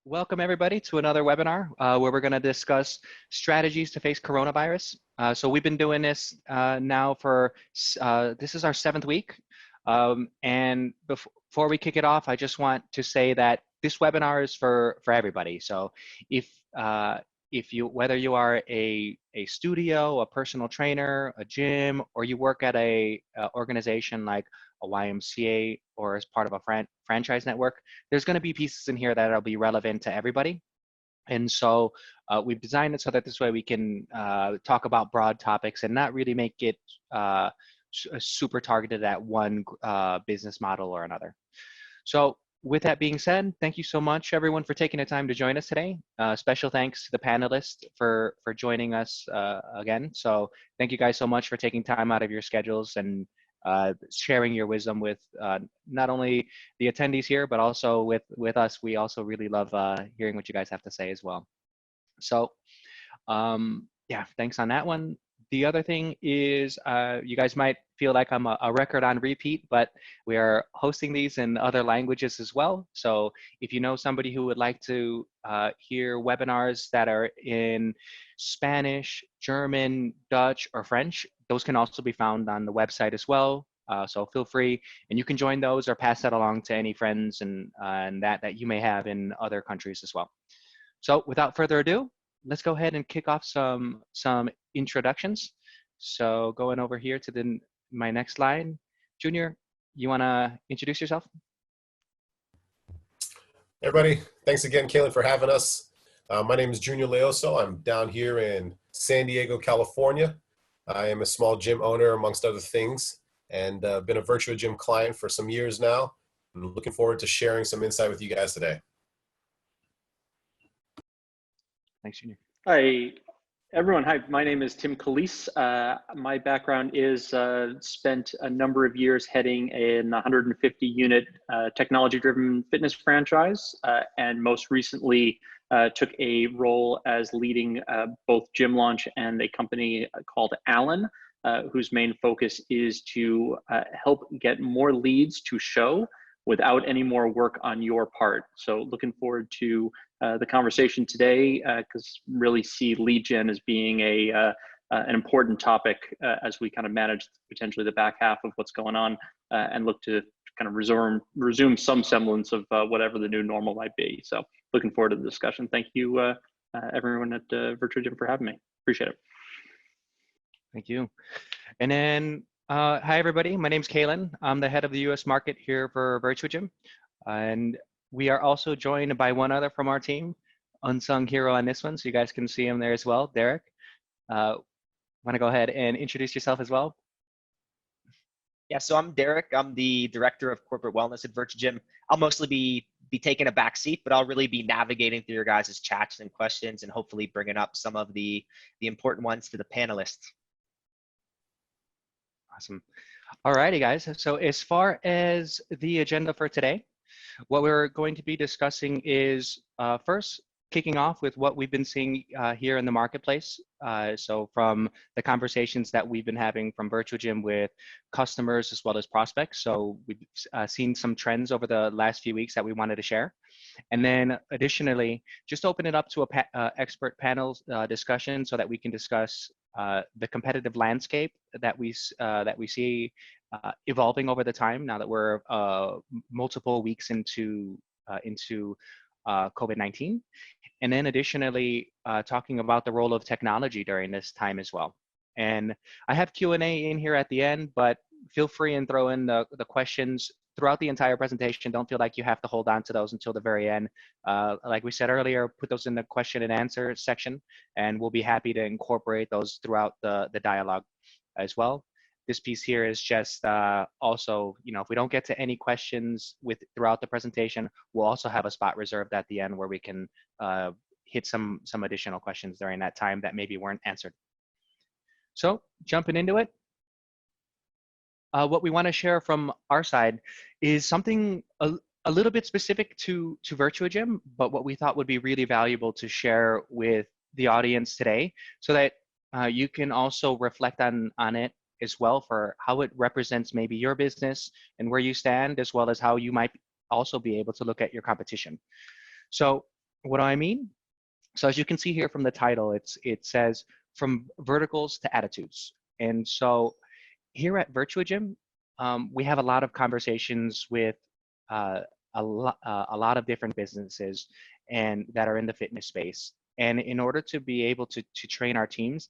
Welcome everybody to another webinar where we're going to discuss strategies to face coronavirus. So we've been doing this now for, this is our 7th week. And before we kick it off, I just want to say that this webinar is for everybody. So if whether you are a studio, a personal trainer, a gym, or you work at a organization like a YMCA or as part of a franchise network, there's going to be pieces in here that will be relevant to everybody. And so we've designed it so that this way we can talk about broad topics and not really make it super targeted at one business model or another. So with that being said, thank you so much everyone for taking the time to join us today. Special thanks to the panelists for joining us again. So thank you guys so much for taking time out of your schedules and sharing your wisdom with not only the attendees here, but also with us. We also really love hearing what you guys have to say as well. So yeah, thanks on that one. The other thing is you guys might feel like I'm a record on repeat, but we are hosting these in other languages as well. So if you know somebody who would like to hear webinars that are in Spanish, German, Dutch, or French, those can also be found on the website as well. So feel free, and you can join those or pass that along to any friends and that you may have in other countries as well. So without further ado, let's go ahead and kick off some introductions. So going over here to my next slide, Junior, you want to introduce yourself? Everybody, thanks again, Kalen, for having us. My name is Junior Leoso. I'm down here in San Diego, California. I am a small gym owner, amongst other things, and been a Virtuagym client for some years now. I'm looking forward to sharing some insight with you guys today. Thanks, Junior. Hi, everyone. Hi, my name is Tim Calise. My background is spent a number of years heading an 150-unit technology-driven fitness franchise, and most recently took a role as leading both Gym Launch and a company called A.L.A.N, whose main focus is to help get more leads to show without any more work on your part. So looking forward to the conversation today, because really see lead gen as being an important topic as we kind of manage potentially the back half of what's going on and look to kind of resume some semblance of whatever the new normal might be. So looking forward to the discussion. Thank you everyone at Virtuagym for having me. Appreciate it. Thank you. And then hi everybody, my name's Kalen. I'm the head of the US market here for Virtuagym. And we are also joined by one other from our team, unsung hero on this one, so you guys can see him there as well, Derek. Want to go ahead and introduce yourself as well? Yeah, so I'm Derek. I'm the Director of Corporate Wellness at Virtuagym. I'll mostly be taking a back seat, but I'll really be navigating through your guys' chats and questions and hopefully bringing up some of the important ones for the panelists. Awesome. All righty, guys. So as far as the agenda for today, what we're going to be discussing is first kicking off with what we've been seeing here in the marketplace. So from the conversations that we've been having from Virtuagym with customers as well as prospects. So we've seen some trends over the last few weeks that we wanted to share. And then additionally, just open it up to a expert panel discussion so that we can discuss the competitive landscape that we see evolving over the time now that we're multiple weeks into COVID-19. And then additionally, talking about the role of technology during this time as well. And I have Q&A in here at the end, but feel free and throw in the questions throughout the entire presentation. Don't feel like you have to hold on to those until the very end. Like we said earlier, put those in the question and answer section, and we'll be happy to incorporate those throughout the dialogue as well. This piece here is just also, if we don't get to any questions throughout the presentation, we'll also have a spot reserved at the end where we can hit some additional questions during that time that maybe weren't answered. So jumping into it, what we want to share from our side is something a little bit specific to Virtuagym, but what we thought would be really valuable to share with the audience today so that you can also reflect on it as well for how it represents maybe your business and where you stand, as well as how you might also be able to look at your competition. So What do I mean? So as you can see here from the title, it says from verticals to attitudes. And so here at Virtuagym, we have a lot of conversations with uh, a lot of different businesses and that are in the fitness space. And in order to be able to train our teams,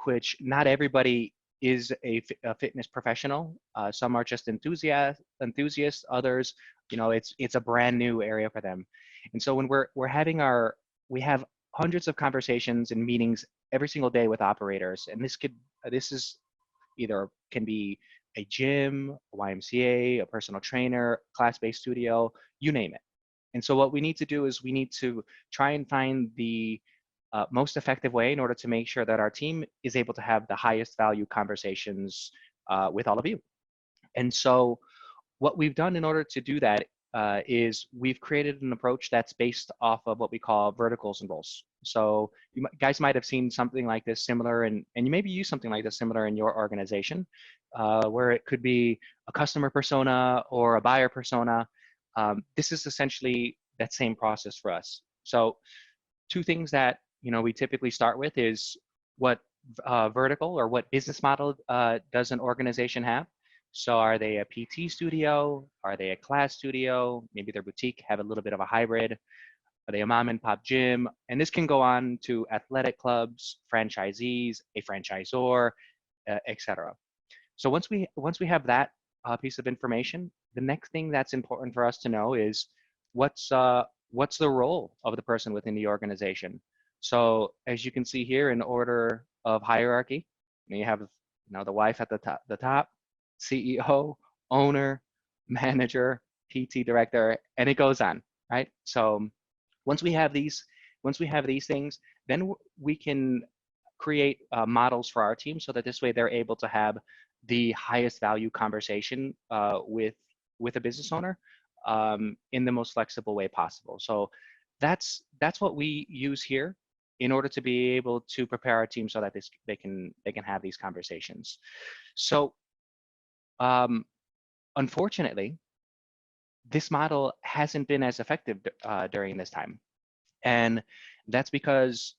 which not everybody is a fitness professional. Some are just enthusiasts. Others, it's a brand new area for them. And so when we're having we have hundreds of conversations and meetings every single day with operators, and this is either can be a gym, a YMCA, a personal trainer, class-based studio, you name it. And so what we need to do is we need to try and find the most effective way in order to make sure that our team is able to have the highest value conversations with all of you. And so what we've done in order to do that is we've created an approach that's based off of what we call verticals and roles. So you guys might have seen something like this similar, and you maybe use something like this similar in your organization, where it could be a customer persona or a buyer persona. This is essentially that same process for us. So two things that we typically start with is what vertical or what business model does an organization have? So are they a PT studio? Are they a class studio? Maybe their boutique have a little bit of a hybrid. Are they a mom and pop gym? And this can go on to athletic clubs, franchisees, a franchisor, etc. So once we have that piece of information, the next thing that's important for us to know is what's the role of the person within the organization. So as you can see here, in order of hierarchy, you have the wife at the top, CEO, owner, manager, PT director, and it goes on, right? So once we have these things, then we can create models for our team so that this way they're able to have the highest value conversation with a business owner in the most flexible way possible. So that's what we use here in order to be able to prepare our team so that they can have these conversations. So unfortunately, this model hasn't been as effective during this time. And that's because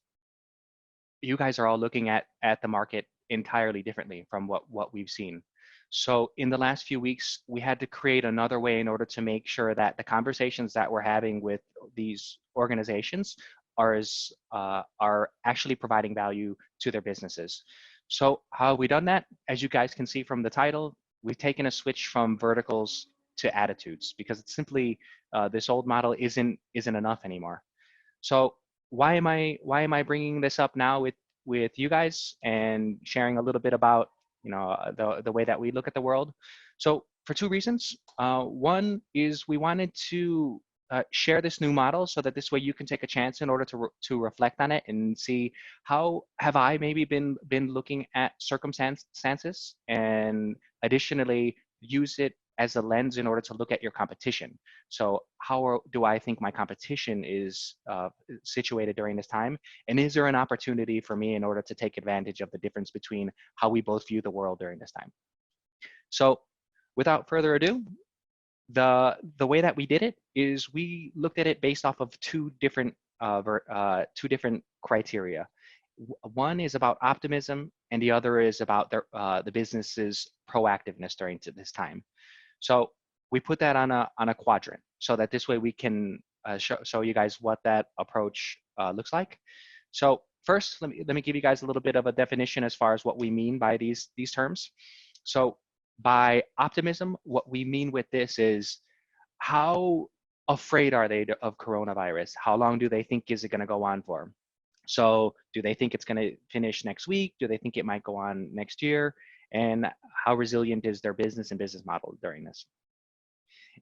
you guys are all looking at the market entirely differently from what we've seen. So in the last few weeks, we had to create another way in order to make sure that the conversations that we're having with these organizations are actually providing value to their businesses. So how have we done that? As you guys can see from the title, we've taken a switch from verticals to attitudes because it's simply this old model isn't enough anymore. So why am I bringing this up now with you guys and sharing a little bit about the way that we look at the world? So for two reasons. One is we wanted to share this new model so that this way you can take a chance in order to reflect on it and see how have I maybe been looking at circumstances, and additionally use it as a lens in order to look at your competition. So how do I think my competition is situated during this time? And is there an opportunity for me in order to take advantage of the difference between how we both view the world during this time? So without further ado, the way that we did it is we looked at it based off of two different criteria. One is about optimism, and the other is about the business's proactiveness during this time. So we put that on a quadrant so that this way we can show you guys what that approach looks like. So first, let me give you guys a little bit of a definition as far as what we mean by these terms. So by optimism, what we mean with this is how afraid are they of coronavirus? How long do they think is it going to go on for? So do they think it's going to finish next week? Do they think it might go on next year? And how resilient is their business and business model during this?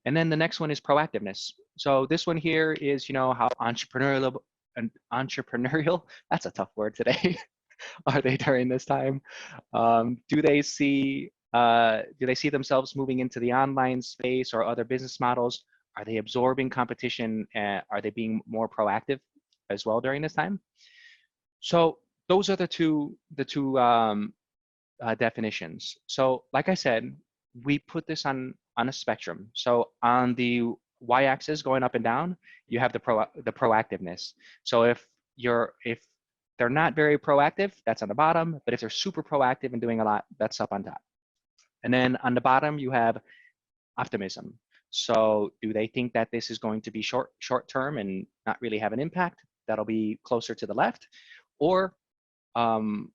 And then the next one is proactiveness. So this one here is, how entrepreneurial, that's a tough word today, are they during this time? Do they see themselves moving into the online space or other business models? Are they absorbing competition? Are they being more proactive as well during this time? So those are the two definitions. So like I said, we put this on a spectrum. So on the y-axis going up and down, you have the proactiveness. So if they're not very proactive, that's on the bottom. But if they're super proactive and doing a lot, that's up on top. And then on the bottom, you have optimism. So do they think that this is going to be short term and not really have an impact? That'll be closer to the left. Or, I'm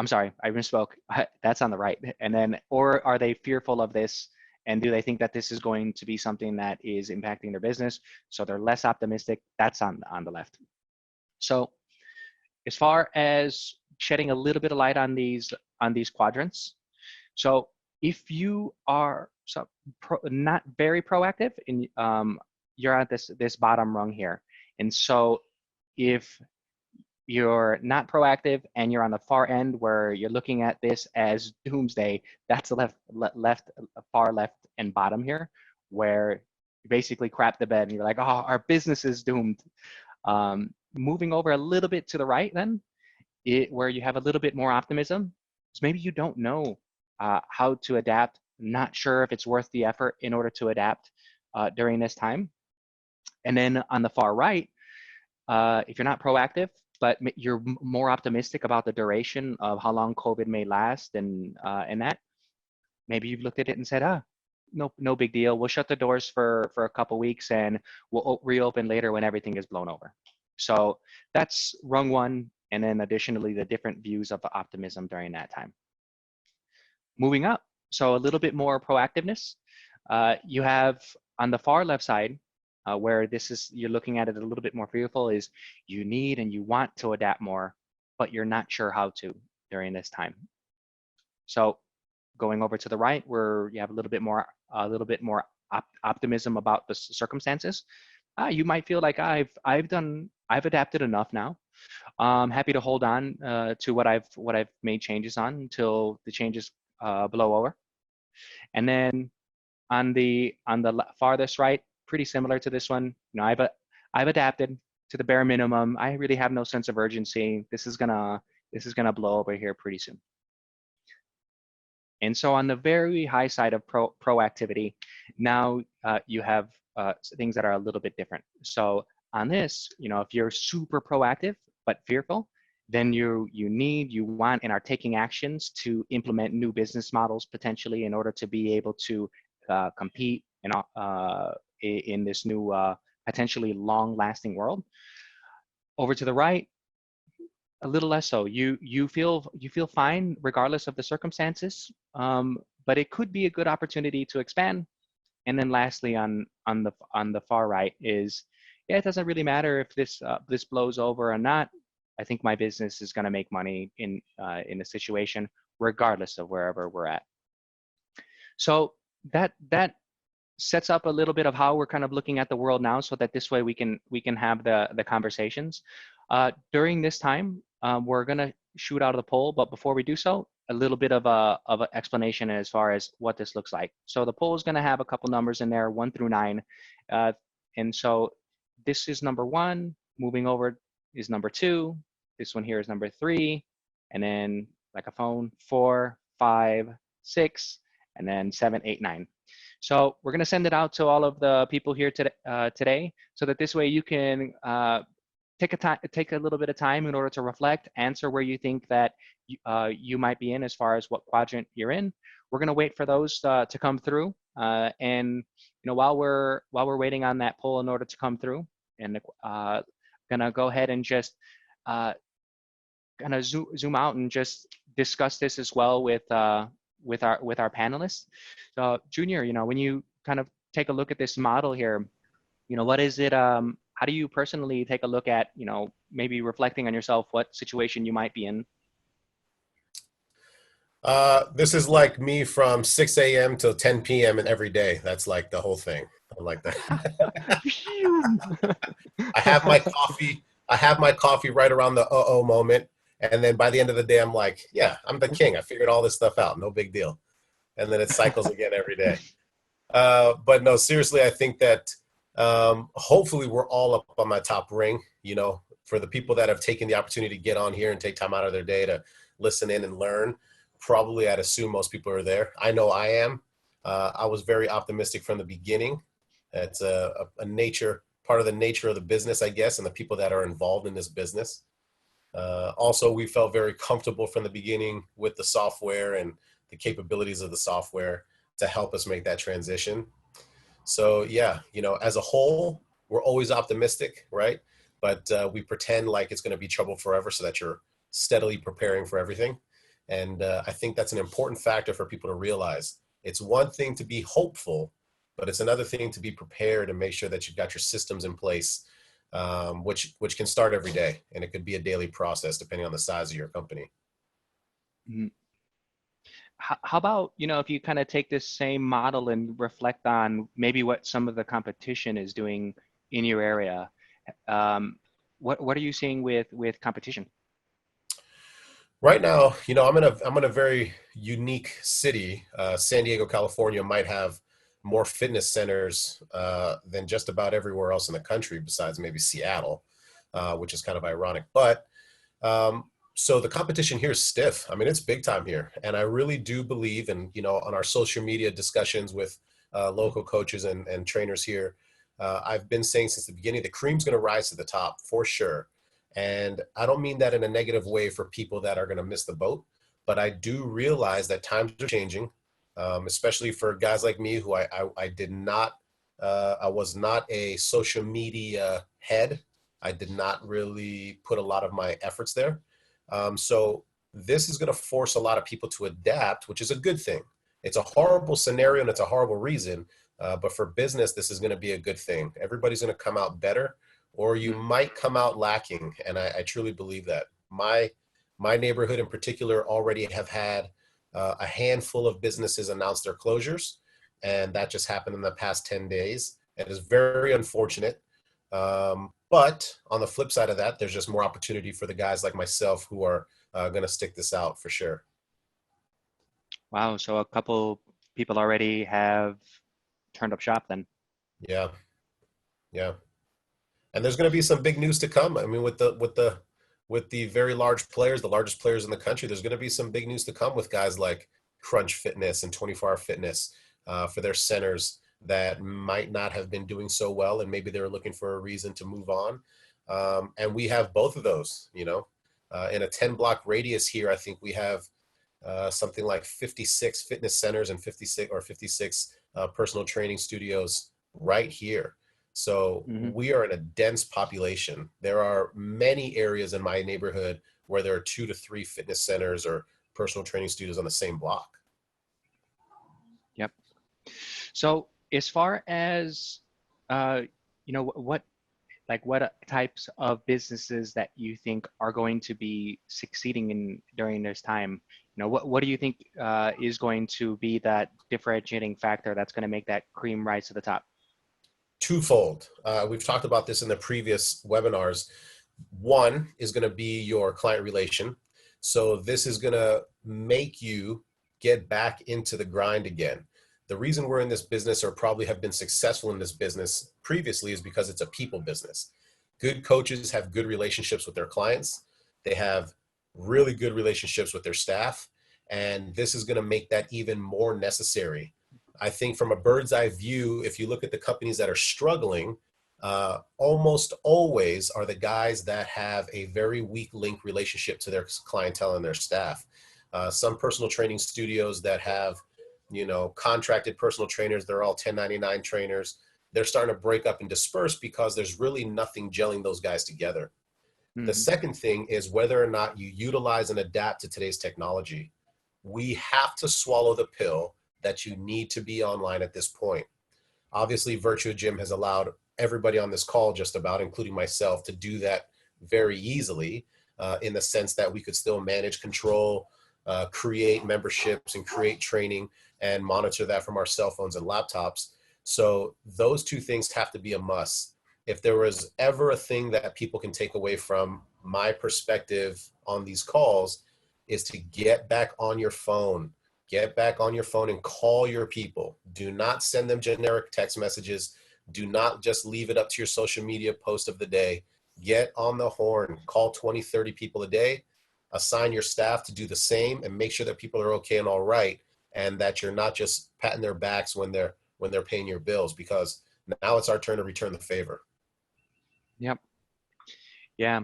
sorry, I misspoke. That's on the right. And then, or are they fearful of this? And do they think that this is going to be something that is impacting their business? So they're less optimistic. That's on the left. So as far as shedding a little bit of light on these quadrants. So if you are not very proactive, and you're at this bottom rung here, and so if you're not proactive and you're on the far end where you're looking at this as doomsday, that's the far left and bottom here, where you basically crap the bed and you're like, oh, our business is doomed. Moving over a little bit to the right then, where you have a little bit more optimism, is maybe you don't know how to adapt, not sure if it's worth the effort in order to adapt during this time. And then on the far right, if you're not proactive, but you're more optimistic about the duration of how long COVID may last, and that, maybe you've looked at it and said, no big deal. We'll shut the doors for a couple weeks and we'll reopen later when everything is blown over. So that's rung one, and then additionally the different views of the optimism during that time. Moving up, so a little bit more proactiveness. You have on the far left side, where you're looking at it a little bit more fearful, is you need and you want to adapt more, but you're not sure how to during this time. So going over to the right, where you have a little bit more optimism about the circumstances, you might feel like I've adapted enough now. I'm happy to hold on to what I've made changes on until the changes blow over. And then on the farthest right, pretty similar to this one, I've adapted to the bare minimum. I really have no sense of urgency. This is gonna blow over here pretty soon. And so on the very high side of proactivity, now you have things that are a little bit different. So on this, if you're super proactive but fearful, then you want and are taking actions to implement new business models potentially in order to be able to compete in this new potentially long-lasting world. Over to the right, a little less so. You feel fine regardless of the circumstances, but it could be a good opportunity to expand. And then lastly, on the far right is, yeah, it doesn't really matter if this blows over or not. I think my business is going to make money in the situation regardless of wherever we're at. So that sets up a little bit of how we're kind of looking at the world now, so that this way we can have the conversations. During this time, we're gonna shoot out of the poll, but before we do so, a little bit of an explanation as far as what this looks like. So the poll is gonna have a couple numbers in there, 1 through 9, and so this is number 1. Moving over is number 2. This one here is number 3, and then like a phone, 4, 5, 6, and then 7, 8, 9. So we're going to send it out to all of the people here today, so that this way you can take a little bit of time in order to reflect, answer where you think that you might be in as far as what quadrant you're in. We're going to wait for those to come through, and while we're waiting on that poll in order to come through, and gonna go ahead and just gonna zoom out and just discuss this as well with our panelists. So Junior, when you kind of take a look at this model here, what is it, how do you personally take a look at, maybe reflecting on yourself, what situation you might be in? This is like me from 6 a.m. till 10 p.m. and every day. That's like the whole thing. I like that. I have my coffee right around the moment. And then by the end of the day, I'm like, yeah, I'm the king. I figured all this stuff out. No big deal. And then it cycles again every day. But no, seriously, I think that hopefully we're all up on my top ring, for the people that have taken the opportunity to get on here and take time out of their day to listen in and learn. Probably I'd assume most people are there. I know I am. I was very optimistic from the beginning. It's a nature, part of the nature of the business, I guess, and the people that are involved in this business. Also, we felt very comfortable from the beginning with the software and the capabilities of the software to help us make that transition. So yeah, as a whole, we're always optimistic, right? But we pretend like it's going to be trouble forever so that you're steadily preparing for everything. And I think that's an important factor for people to realize. It's one thing to be hopeful, but it's another thing to be prepared and make sure that you've got your systems in place, which can start every day. And it could be a daily process depending on the size of your company. Mhm. How about, if you kind of take this same model and reflect on maybe what some of the competition is doing in your area? What are you seeing with competition? Right now, I'm in a very unique city. San Diego, California might have more fitness centers than just about everywhere else in the country, besides maybe Seattle, which is kind of ironic. But so the competition here is stiff. I mean, it's big time here, and I really do believe, and on our social media discussions with local coaches and trainers here, I've been saying since the beginning, the cream's going to rise to the top for sure. And I don't mean that in a negative way for people that are going to miss the boat, but I do realize that times are changing, especially for guys like me who I was not a social media head. I did not really put a lot of my efforts there. So this is going to force a lot of people to adapt, which is a good thing. It's a horrible scenario and it's a horrible reason, but for business, this is going to be a good thing. Everybody's going to come out better, or you might come out lacking. And I truly believe that. My neighborhood in particular already have had a handful of businesses announce their closures. And that just happened in the past 10 days. It is very unfortunate. But on the flip side of that, there's just more opportunity for the guys like myself who are going to stick this out for sure. Wow, so a couple people already have turned up shop then. Yeah. Yeah. And there's going to be some big news to come. I mean, with the very large players, the largest players in the country, there's going to be some big news to come with guys like Crunch Fitness and 24 Hour Fitness for their centers that might not have been doing so well, and maybe they were looking for a reason to move on. And we have both of those. In a 10-block radius here, I think we have something like 56 fitness centers and 56 personal training studios right here. So we are in a dense population. There are many areas in my neighborhood where there are 2 to 3 fitness centers or personal training studios on the same block. Yep. So as far as, what types of businesses that you think are going to be succeeding during this time, what do you think is going to be that differentiating factor that's going to make that cream rise to the top? Twofold. We've talked about this in the previous webinars. One is going to be your client relation. So this is going to make you get back into the grind again. The reason we're in this business, or probably have been successful in this business previously, is because it's a people business. Good coaches have good relationships with their clients. They have really good relationships with their staff. And this is going to make that even more necessary. I think from a bird's eye view, if you look at the companies that are struggling, almost always are the guys that have a very weak link relationship to their clientele and their staff. Some personal training studios that have, contracted personal trainers, they're all 1099 trainers. They're starting to break up and disperse because there's really nothing gelling those guys together. Mm-hmm. The second thing is whether or not you utilize and adapt to today's technology. We have to swallow the pill that you need to be online at this point. Obviously, Virtuagym has allowed everybody on this call, just about, including myself, to do that very easily in the sense that we could still manage, control, create memberships and create training and monitor that from our cell phones and laptops. So those two things have to be a must. If there was ever a thing that people can take away from my perspective on these calls, is to get back on your phone. Get back on your phone and call your people. Do not send them generic text messages. Do not just leave it up to your social media post of the day. Get on the horn. Call 20, 30 people a day. Assign your staff to do the same and make sure that people are okay and all right, and that you're not just patting their backs when they're paying your bills, because Now it's our turn to return the favor. Yep. Yeah.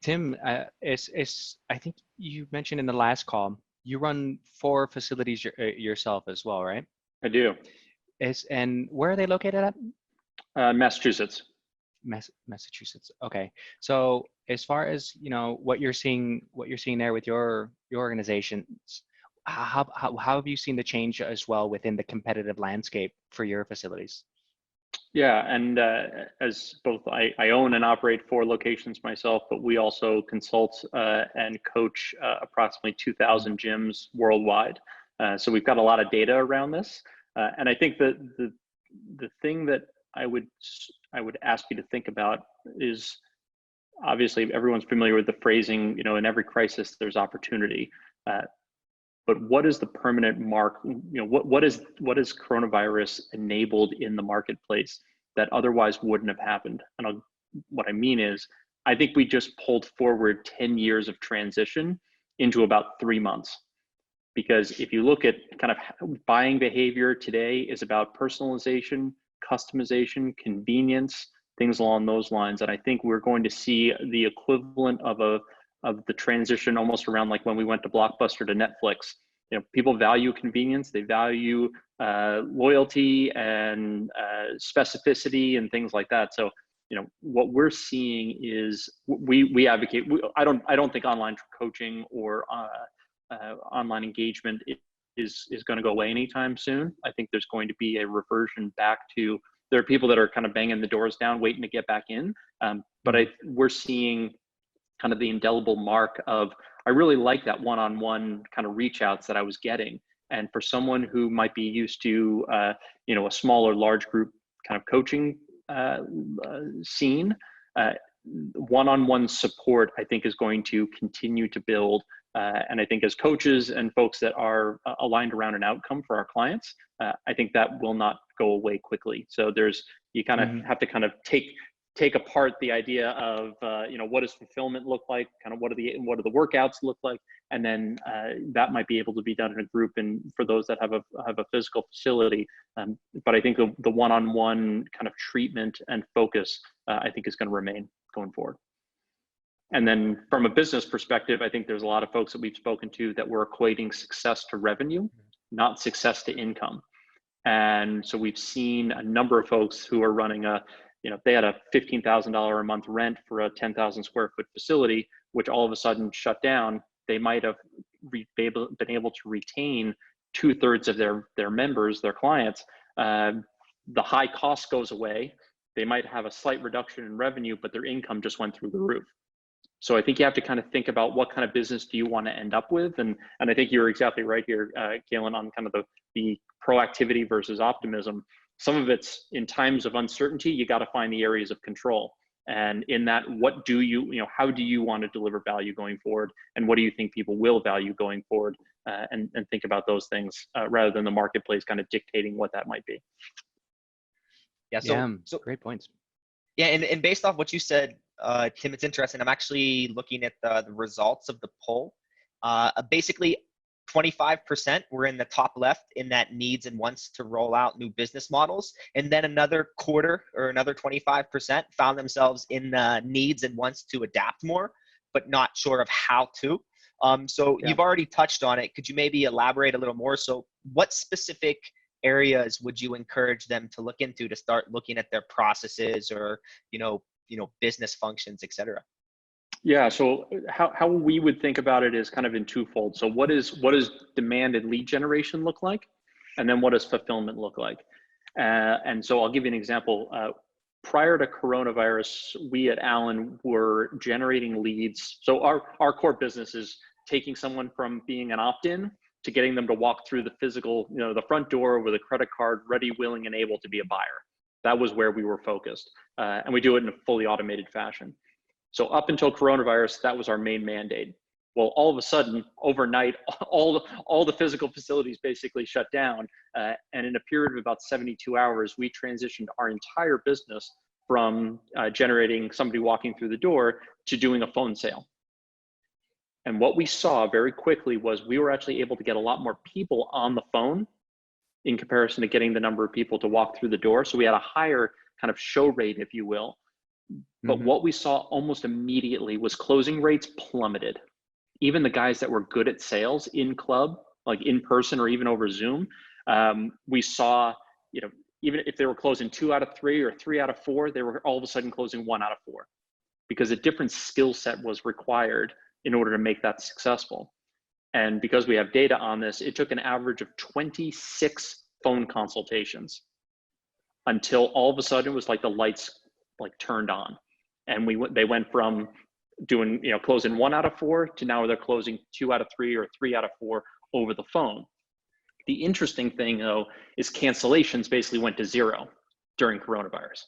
Tim, I think you mentioned in the last call, you run 4 facilities yourself as well, right? I do. And where are they located at? Massachusetts. Massachusetts. Okay. So as far as, what you're seeing there with your organizations, how have you seen the change as well within the competitive landscape for your facilities? Yeah, and as both I own and operate 4 locations myself, but we also consult and coach approximately 2,000 gyms worldwide. So we've got a lot of data around this, and I think that the thing that I would ask you to think about is, obviously everyone's familiar with the phrasing, in every crisis there's opportunity. But what is the permanent mark? What is coronavirus enabled in the marketplace that otherwise wouldn't have happened? And what I mean is, I think we just pulled forward 10 years of transition into about 3 months. Because if you look at kind of buying behavior today is about personalization, customization, convenience, things along those lines. And I think we're going to see the equivalent of the transition almost around like when we went to Blockbuster to Netflix. People value convenience, they value loyalty and specificity and things like that. So, what we're seeing is we advocate. I don't think online coaching or online engagement is going to go away anytime soon. I think there's going to be a reversion back to, there are people that are kind of banging the doors down, waiting to get back in. But we're seeing kind of the indelible mark of, I really like that one-on-one kind of reach outs that I was getting. And for someone who might be used to, a small or large group kind of coaching scene, one-on-one support, I think, is going to continue to build. And I think as coaches and folks that are aligned around an outcome for our clients, I think that will not go away quickly. So you kind of have to kind of take apart the idea of, what does fulfillment look like? Kind of what do the workouts look like? And then that might be able to be done in a group, and for those that have a physical facility. But I think the one-on-one kind of treatment and focus, I think, is going to remain going forward. And then from a business perspective, I think there's a lot of folks that we've spoken to that were equating success to revenue, not success to income. And so we've seen a number of folks who are running they had a $15,000 a month rent for a 10,000 square foot facility, which all of a sudden shut down. They might have been able to retain 2/3 of their members, their clients. The high cost goes away. They might have a slight reduction in revenue, but their income just went through the roof. So I think you have to kind of think about what kind of business do you want to end up with. And I think you're exactly right here, Kalen, on kind of the proactivity versus optimism. Some of it's in times of uncertainty, you got to find the areas of control. And in that, how do you want to deliver value going forward? And what do you think people will value going forward? And think about those things rather than the marketplace kind of dictating what that might be. Yeah, so great points. Yeah, and based off what you said, Tim, it's interesting. I'm actually looking at the results of the poll. Basically, 25% were in the top left in that needs and wants to roll out new business models. And then another quarter, or another 25%, found themselves in the needs and wants to adapt more, but not sure of how to. You've already touched on it. Could you maybe elaborate a little more? So what specific areas would you encourage them to look into to start looking at their processes or, business functions, et cetera? Yeah, so how we would think about it is kind of in twofold. So what does demand and lead generation look like? And then what does fulfillment look like? And so I'll give you an example. Prior to coronavirus, we at A.L.A.N were generating leads. So our core business is taking someone from being an opt-in to getting them to walk through the physical, the front door with a credit card, ready, willing, and able to be a buyer. That was where we were focused. And we do it in a fully automated fashion. So up until coronavirus, that was our main mandate. Well, all of a sudden, overnight, all the physical facilities basically shut down. And in a period of about 72 hours, we transitioned our entire business from generating somebody walking through the door to doing a phone sale. And what we saw very quickly was we were actually able to get a lot more people on the phone in comparison to getting the number of people to walk through the door. So we had a higher kind of show rate, if you will. But what we saw almost immediately was closing rates plummeted. Even the guys that were good at sales in club, like in person or even over Zoom, we saw, you know, even if they were closing 2 out of 3 or 3 out of 4, they were all of a sudden closing 1 out of 4 because a different skill set was required in order to make that successful. And because we have data on this, it took an average of 26 phone consultations until all of a sudden it was like the lights like turned on. And they went from doing, you know, closing 1 out of 4 to now they're closing 2 out of 3 or 3 out of 4 over the phone. The interesting thing though is cancellations basically went to 0 during coronavirus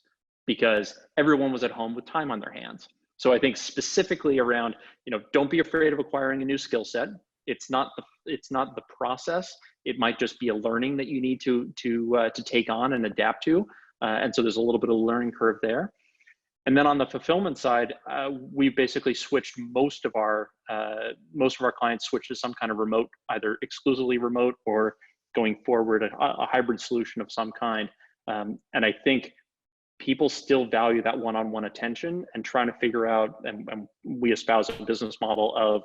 because everyone was at home with time on their hands. So I think specifically around, you know, don't be afraid of acquiring a new skill set. It's not the process. It might just be a learning that you need to take on and adapt to. And so there's a little bit of a learning curve there. And then on the fulfillment side, we basically switched most of our clients switched to some kind of remote, either exclusively remote or going forward a hybrid solution of some kind. And I think people still value that one-on-one attention and trying to figure out, and we espouse a business model of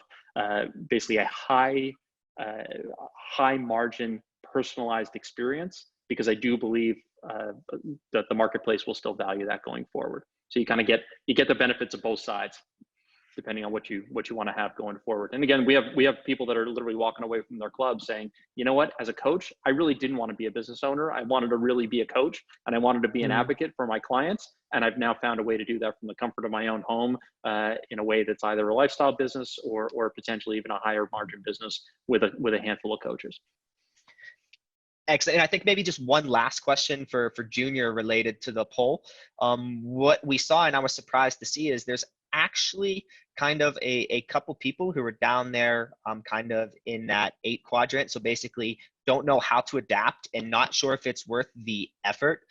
basically a high margin personalized experience, because I do believe that the marketplace will still value that going forward. So you kind of get the benefits of both sides, depending on what you want to have going forward. And again, we have people that are literally walking away from their club saying, you know what, as a coach, I really didn't want to be a business owner. I wanted to really be a coach, and I wanted to be an advocate for my clients. And I've now found a way to do that from the comfort of my own home in a way that's either a lifestyle business or potentially even a higher margin business with a handful of coaches. Excellent. And I think maybe just one last question for Junior related to the poll. What we saw, and I was surprised to see, is there's actually kind of a couple people who were down there kind of in that 8 quadrant. So basically don't know how to adapt and not sure if it's worth the effort.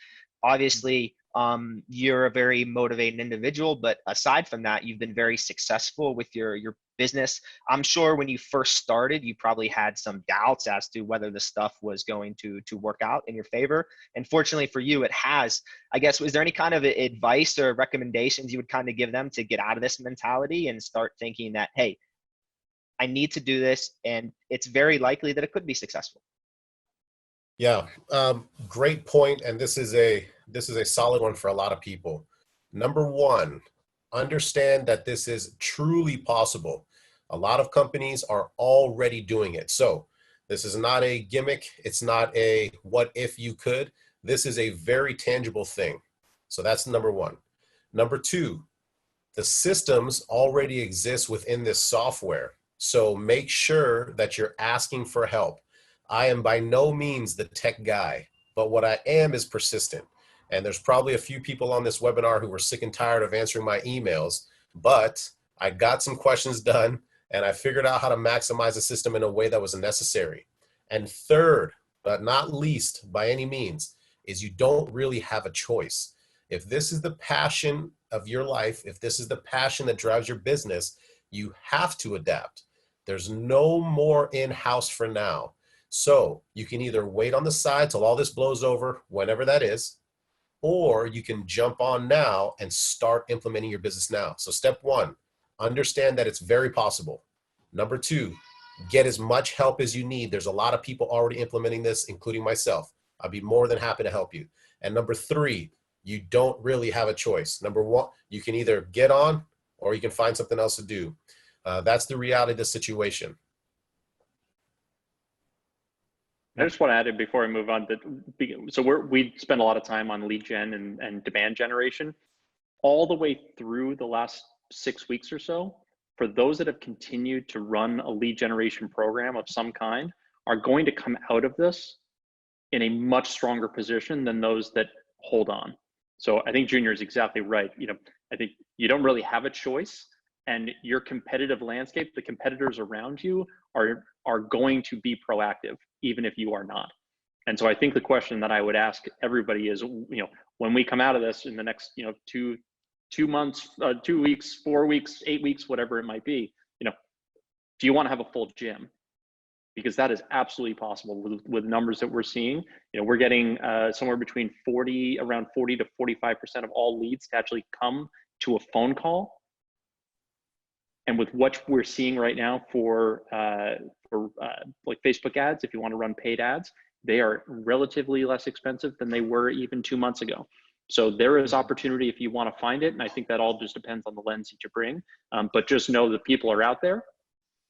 Obviously, you're a very motivated individual, but aside from that, you've been very successful with your business. I'm sure when you first started, you probably had some doubts as to whether the stuff was going to work out in your favor. And fortunately for you, it has. I guess, was there any kind of advice or recommendations you would kind of give them to get out of this mentality and start thinking that, hey, I need to do this, and it's very likely that it could be successful? Yeah, great point. And this is a solid one for a lot of people. Number one, understand that this is truly possible. A lot of companies are already doing it. So this is not a gimmick. It's not a what if you could. This is a very tangible thing. So that's number one. Number two, the systems already exist within this software. So make sure that you're asking for help. I am by no means the tech guy, but what I am is persistent. And there's probably a few people on this webinar who were sick and tired of answering my emails, but I got some questions done and I figured out how to maximize the system in a way that was necessary. And third, but not least by any means, is you don't really have a choice. If this is the passion of your life, if this is the passion that drives your business, you have to adapt. There's no more in-house for now. So you can either wait on the side till all this blows over, whenever that is, or you can jump on now and start implementing your business now. So step one, understand that it's very possible. Number two, get as much help as you need. There's a lot of people already implementing this, including myself. I'd be more than happy to help you. And number three, you don't really have a choice. Number one, you can either get on or you can find something else to do. That's the reality of the situation. I just want to add it before I move on that, so we spend a lot of time on lead gen and demand generation all the way through the last 6 weeks or so. For those that have continued to run a lead generation program of some kind are going to come out of this in a much stronger position than those that hold on. So I think Junior is exactly right. You know, I think you don't really have a choice, and your competitive landscape, the competitors around you are going to be proactive, even if you are not. And so I think the question that I would ask everybody is, you know, when we come out of this in the next, you know, two months, 2 weeks, 4 weeks, 8 weeks, whatever it might be, you know, do you want to have a full gym? because that is absolutely possible with numbers that we're seeing. You know, we're getting somewhere between around 40 to 45% of all leads to actually come to a phone call. And with what we're seeing right now for like Facebook ads, if you want to run paid ads, they are relatively less expensive than they were even 2 months ago. So there is opportunity if you want to find it. And I think that all just depends on the lens that you bring. But just know that people are out there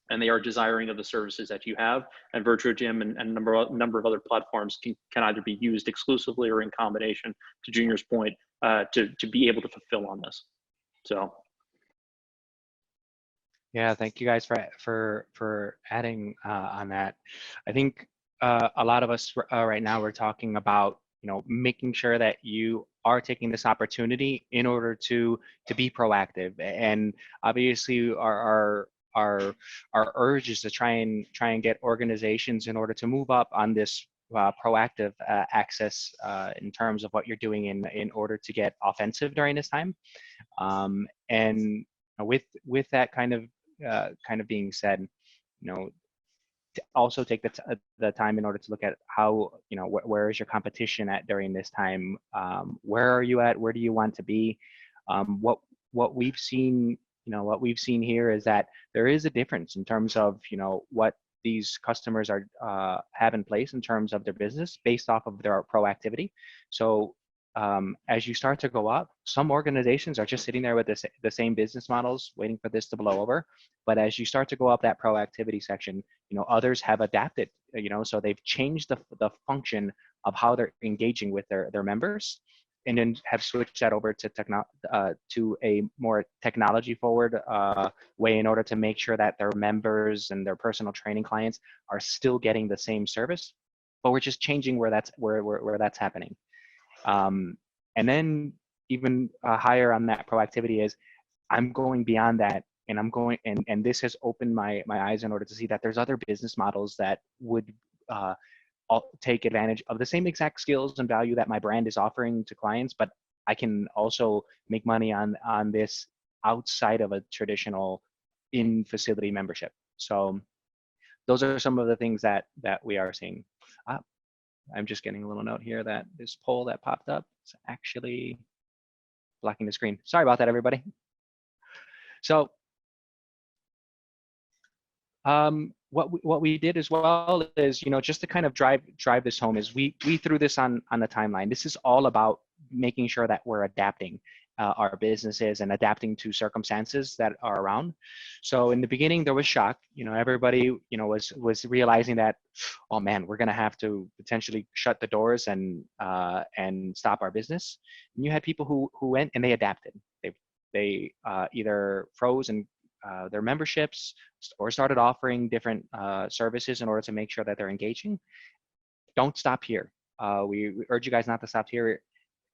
and they are desiring of the services that you have. And Virtuagym and a number of other platforms can either be used exclusively or in combination, to Junior's point, to be able to fulfill on this. So. Yeah, thank you guys for adding on that. I think a lot of us right now, we're talking about, you know, making sure that you are taking this opportunity in order to be proactive. And obviously our urge is to try and get organizations in order to move up on this proactive access in terms of what you're doing in order to get offensive during this time. And with that kind of being said, you know, to also take the time in order to look at how, you know, where is your competition at during this time? Where are you at? Where do you want to be? What we've seen, you know, what we've seen here is that there is a difference in terms of, you know, what these customers are have in place in terms of their business based off of their proactivity. So as you start to go up, some organizations are just sitting there with the same business models, waiting for this to blow over. But as you start to go up that proactivity section, you know, others have adapted, you know, so they've changed the function of how they're engaging with their members, and then have switched that over to a more technology forward way in order to make sure that their members and their personal training clients are still getting the same service, but we're just changing where that's happening. And then even higher on that proactivity is, I'm going beyond that, and I'm going, and this has opened my eyes in order to see that there's other business models that would take advantage of the same exact skills and value that my brand is offering to clients, but I can also make money on this outside of a traditional in-facility membership. So those are some of the things that we are seeing. I'm just getting a little note here that this poll that popped up is actually blocking the screen. Sorry about that, everybody. So what we did as well is, you know, just to kind of drive this home, is we threw this on the timeline. This is all about making sure that we're adapting our businesses and adapting to circumstances that are around. So in the beginning, there was shock. You know, everybody, you know, was realizing that, oh man, we're going to have to potentially shut the doors and stop our business. And you had people who went and they adapted. They either froze and their memberships or started offering different services in order to make sure that they're engaging. Don't stop here. We urge you guys not to stop here.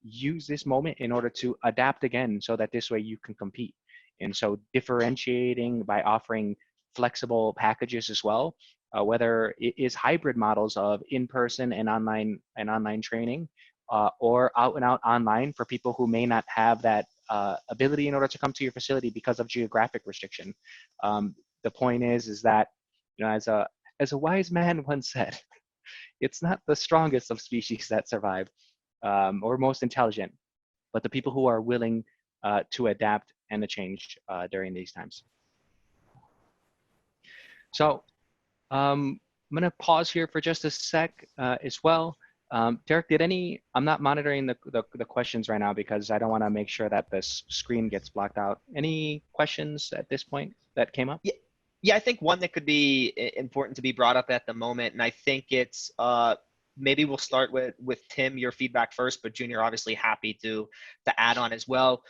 Use this moment in order to adapt again, so that this way you can compete. And so differentiating by offering flexible packages as well, whether it is hybrid models of in-person and online training, or out and out online for people who may not have that ability in order to come to your facility because of geographic restriction. The point is that, you know, as a wise man once said, it's not the strongest of species that survive, or most intelligent, but the people who are willing to adapt and to change during these times. So I'm going to pause here for just a sec as well. Derek, I'm not monitoring the questions right now because I don't want to make sure that this screen gets blocked out. Any questions at this point that came up? Yeah, I think one that could be important to be brought up at the moment, and I think it's maybe we'll start with Tim, your feedback first, but Junior obviously happy to add on as well.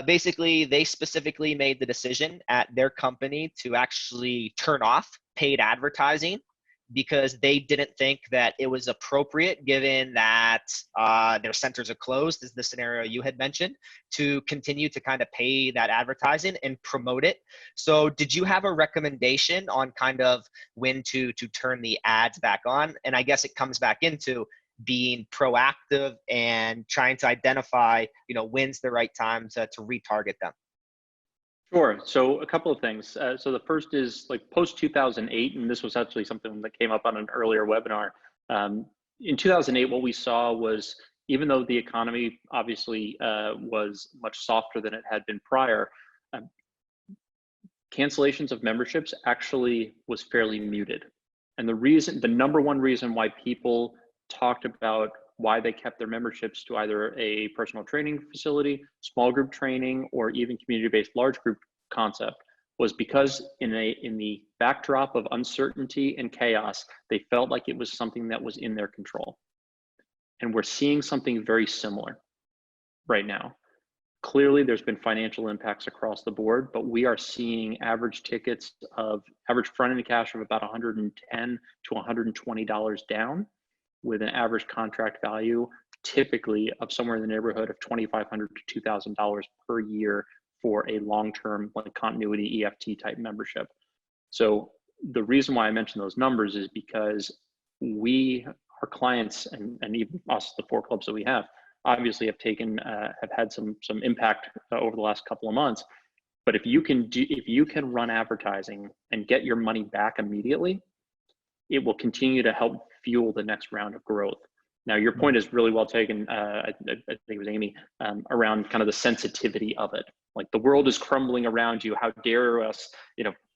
Basically, they specifically made the decision at their company to actually turn off paid advertising because they didn't think that it was appropriate, given that their centers are closed, is the scenario you had mentioned, to continue to kind of pay that advertising and promote it. So did you have a recommendation on kind of when to turn the ads back on? And I guess it comes back into being proactive and trying to identify, you know, when's the right time to retarget them. Sure. So a couple of things. So the first is like post 2008, and this was actually something that came up on an earlier webinar. In 2008, what we saw was, even though the economy obviously was much softer than it had been prior, cancellations of memberships actually was fairly muted. And the number one reason why people talked about why they kept their memberships to either a personal training facility, small group training, or even community-based large group concept was because in the backdrop of uncertainty and chaos, they felt like it was something that was in their control. And we're seeing something very similar right now. Clearly, there's been financial impacts across the board, but we are seeing average front-end cash of about $110 to $120 down, with an average contract value typically of somewhere in the neighborhood of $2,500 to $2,000 per year for a long-term like continuity EFT type membership. So the reason why I mention those numbers is because our clients and even us, the 4 clubs that we have, obviously have had some impact over the last couple of months. But if you can run advertising and get your money back immediately, it will continue to help fuel the next round of growth. Now, your point is really well taken. I think it was Amy, around kind of the sensitivity of it. Like, the world is crumbling around you. How dare us,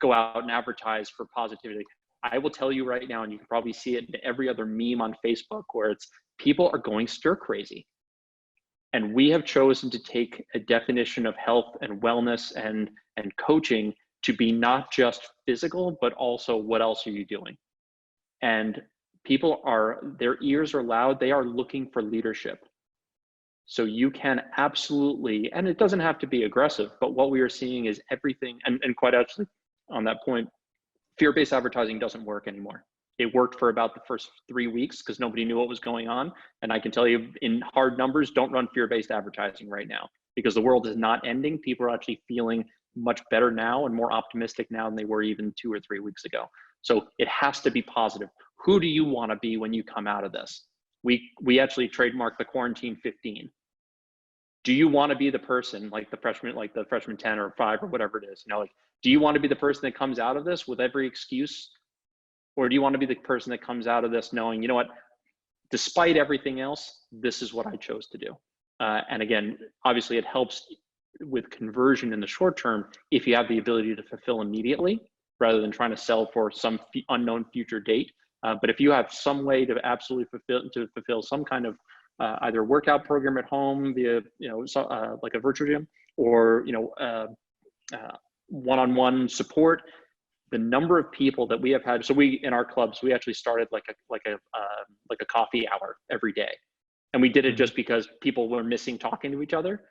go out and advertise for positivity? I will tell you right now, and you can probably see it in every other meme on Facebook, where it's people are going stir crazy. And we have chosen to take a definition of health and wellness and coaching to be not just physical, but also what else are you doing? And people their ears are loud. They are looking for leadership. So you can absolutely, and it doesn't have to be aggressive, but what we are seeing is everything, and quite actually on that point, fear-based advertising doesn't work anymore. It worked for about the first 3 weeks because nobody knew what was going on. And I can tell you in hard numbers, don't run fear-based advertising right now, because the world is not ending. People are actually feeling much better now and more optimistic now than they were even 2 or 3 weeks ago. So it has to be positive. Who do you want to be when you come out of this? We actually trademarked the quarantine 15. Do you want to be the person like the freshman 10 or 5 or whatever it is? Do you want to be the person that comes out of this with every excuse? Or do you want to be the person that comes out of this knowing, you know what, despite everything else, this is what I chose to do? And again, obviously it helps with conversion in the short term if you have the ability to fulfill immediately rather than trying to sell for some unknown future date. But if you have some way to absolutely fulfill some kind of either workout program at home via, like a Virtuagym, or, one-on-one support, the number of people that we have had. So in our clubs, we actually started like a coffee hour every day. And we did it just because people were missing talking to each other.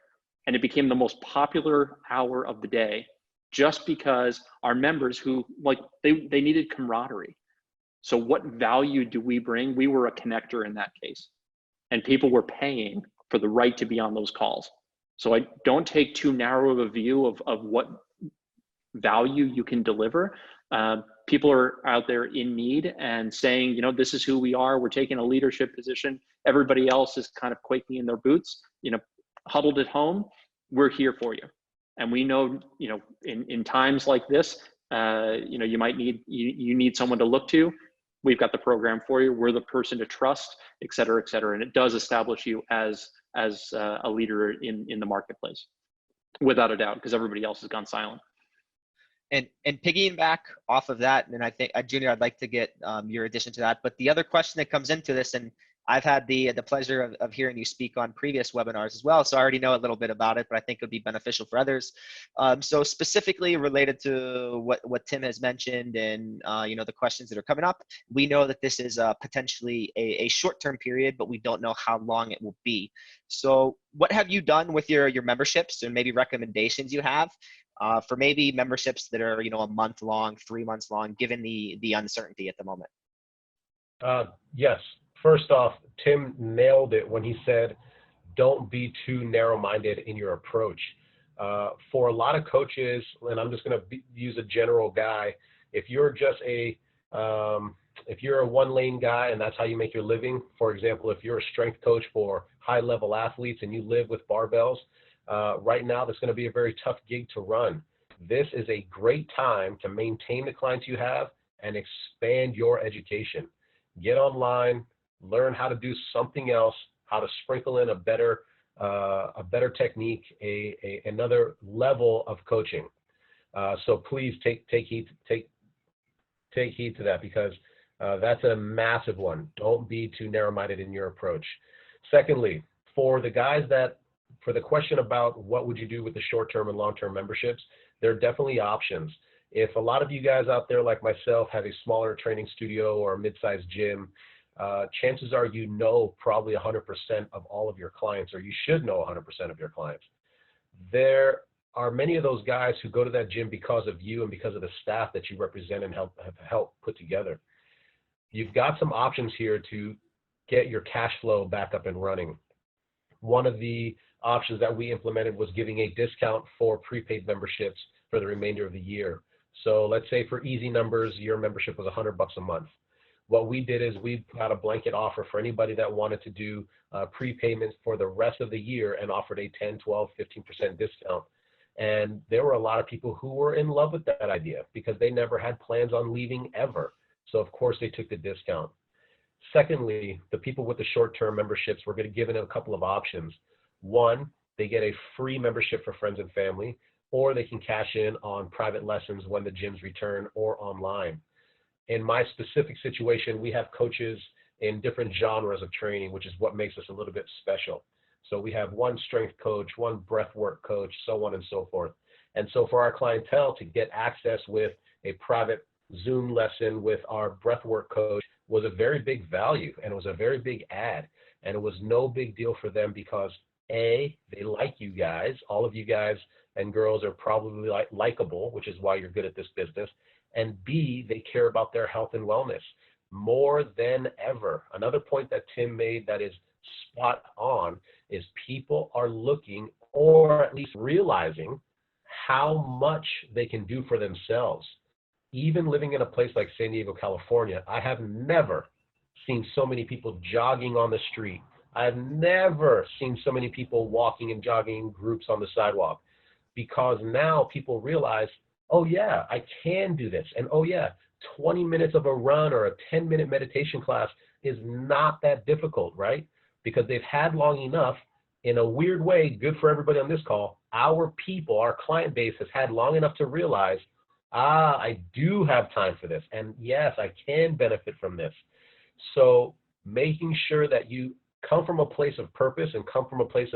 And it became the most popular hour of the day, just because our members who they needed camaraderie. So what value do we bring? We were a connector in that case. And people were paying for the right to be on those calls. So I don't take too narrow of a view of what value you can deliver. People are out there in need and saying, this is who we are. We're taking a leadership position. Everybody else is kind of quaking in their boots, huddled at home. We're here for you. And we know, in times like this, you might need someone to look to. We've got the program for you. We're the person to trust, et cetera, et cetera. And it does establish you as a leader in the marketplace, without a doubt, because everybody else has gone silent. And piggyback off of that, and I think, Junior, I'd like to get your addition to that. But the other question that comes into this, and I've had the pleasure of hearing you speak on previous webinars as well, so I already know a little bit about it, but I think it would be beneficial for others. So specifically related to what Tim has mentioned and the questions that are coming up, we know that this is potentially a short-term period, but we don't know how long it will be. So what have you done with your memberships, and maybe recommendations you have for maybe memberships that are a month long, 3 months long, given the uncertainty at the moment? Yes. First off, Tim nailed it when he said, don't be too narrow-minded in your approach. For a lot of coaches, and I'm just going to use a general guy, if you're just if you're a one-lane guy and that's how you make your living, for example, if you're a strength coach for high-level athletes and you live with barbells, right now that's going to be a very tough gig to run. This is a great time to maintain the clients you have and expand your education. Get online, learn how to do something else, how to sprinkle in a better technique, another level of coaching. So please take heed to that, because that's a massive one. Don't be too narrow-minded in your approach. Secondly, for the question about what would you do with the short-term and long-term memberships, there are definitely options. If a lot of you guys out there like myself have a smaller training studio or a mid-sized gym, chances are you know probably 100% of all of your clients, or you should know 100% of your clients. There are many of those guys who go to that gym because of you and because of the staff that you represent and have helped put together. You've got some options here to get your cash flow back up and running. One of the options that we implemented was giving a discount for prepaid memberships for the remainder of the year. So let's say for easy numbers, your membership was $100 a month. What we did is we put out a blanket offer for anybody that wanted to do prepayments for the rest of the year and offered a 10, 12, 15% discount. And there were a lot of people who were in love with that idea because they never had plans on leaving ever. So of course they took the discount. Secondly, the people with the short-term memberships, we're going to give them a couple of options. One, they get a free membership for friends and family, or they can cash in on private lessons when the gyms return or online. In my specific situation, we have coaches in different genres of training, which is what makes us a little bit special. So we have one strength coach, one breathwork coach, so on and so forth. And so for our clientele to get access with a private Zoom lesson with our breathwork coach was a very big value, and it was a very big add. And it was no big deal for them because A, they like you guys. All of you guys and girls are probably likable, which is why you're good at this business. And B, they care about their health and wellness more than ever. Another point that Tim made that is spot on is people are looking, or at least realizing, how much they can do for themselves. Even living in a place like San Diego, California, I have never seen so many people jogging on the street. I have never seen so many people walking and jogging groups on the sidewalk, because now people realize, oh yeah, I can do this. And oh yeah, 20 minutes of a run or a 10-minute meditation class is not that difficult, right? Because they've had long enough. In a weird way, good for everybody on this call, our people, our client base has had long enough to realize, I do have time for this. And yes, I can benefit from this. So making sure that you come from a place of purpose and come from a place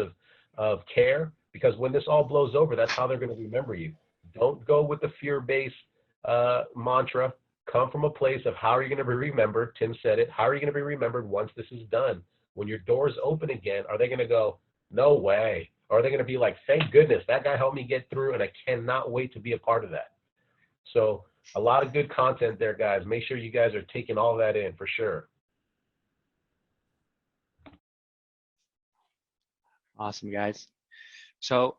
of care, because when this all blows over, that's how they're going to remember you. Don't go with the fear-based mantra. Come from a place of how are you going to be remembered? Tim said it. How are you going to be remembered once this is done? When your doors open again, are they going to go, no way? Or are they going to be like, thank goodness, that guy helped me get through and I cannot wait to be a part of that? So a lot of good content there, guys. Make sure you guys are taking all that in for sure. Awesome, guys. So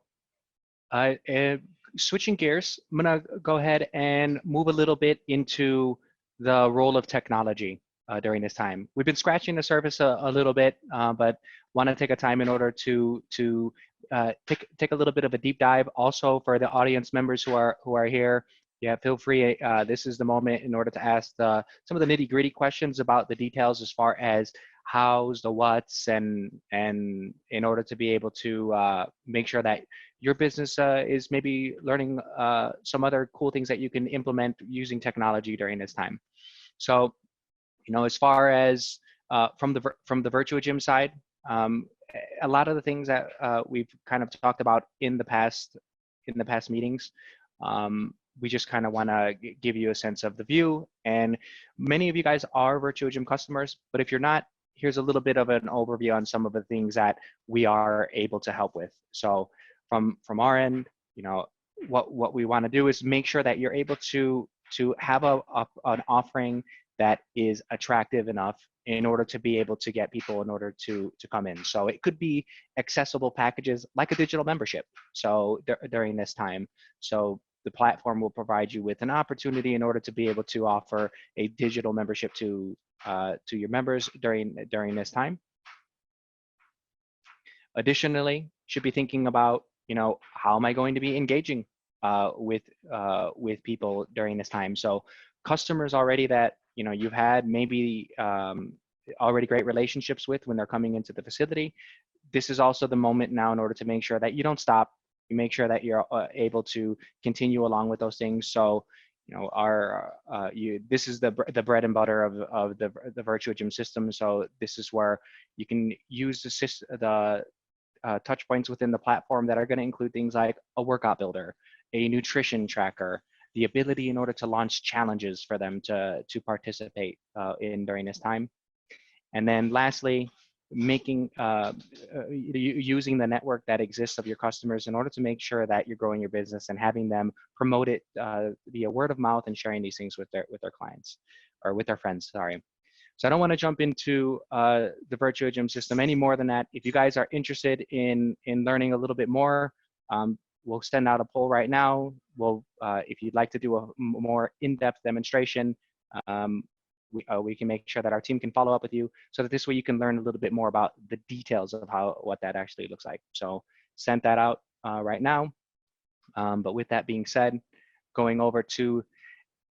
switching gears, I'm going to go ahead and move a little bit into the role of technology during this time. We've been scratching the surface a little bit, but want to take a time in order to take a little bit of a deep dive. Also, for the audience members who are here, yeah, feel free. This is the moment in order to ask some of the nitty-gritty questions about the details as far as how's, the what's, and in order to be able to make sure that your business is maybe learning some other cool things that you can implement using technology during this time. So, you know, as far as from the Virtuagym side, a lot of the things that we've kind of talked about in the past meetings, we just kind of want to give you a sense of the view. And many of you guys are Virtuagym customers, but if you're not, here's a little bit of an overview on some of the things that we are able to help with. So from our end, you know, what we want to do is make sure that you're able to have an offering that is attractive enough in order to be able to get people in order to come in. So it could be accessible packages like a digital membership. So during this time, so the platform will provide you with an opportunity in order to be able to offer a digital membership to your members during this time. Additionally, should be thinking about, you know, how am I going to be engaging with people during this time. So customers already that you've had maybe already great relationships with when they're coming into the facility. This is also the moment now in order to make sure that you don't stop. You make sure that you're able to continue along with those things. So this is the bread and butter of the Virtuagym system. So this is where you can use the touch points within the platform that are going to include things like a workout builder, a nutrition tracker, the ability in order to launch challenges for them to participate in during this time. And then lastly, using the network that exists of your customers in order to make sure that you're growing your business and having them promote it via word of mouth and sharing these things with their clients or with their friends, sorry. So I don't want to jump into the Virtuagym system any more than that. If you guys are interested in learning a little bit more, we'll send out a poll right now. If you'd like to do a more in-depth demonstration, we can make sure that our team can follow up with you so that this way you can learn a little bit more about the details of what that actually looks like. So send that out right now. But with that being said, going over to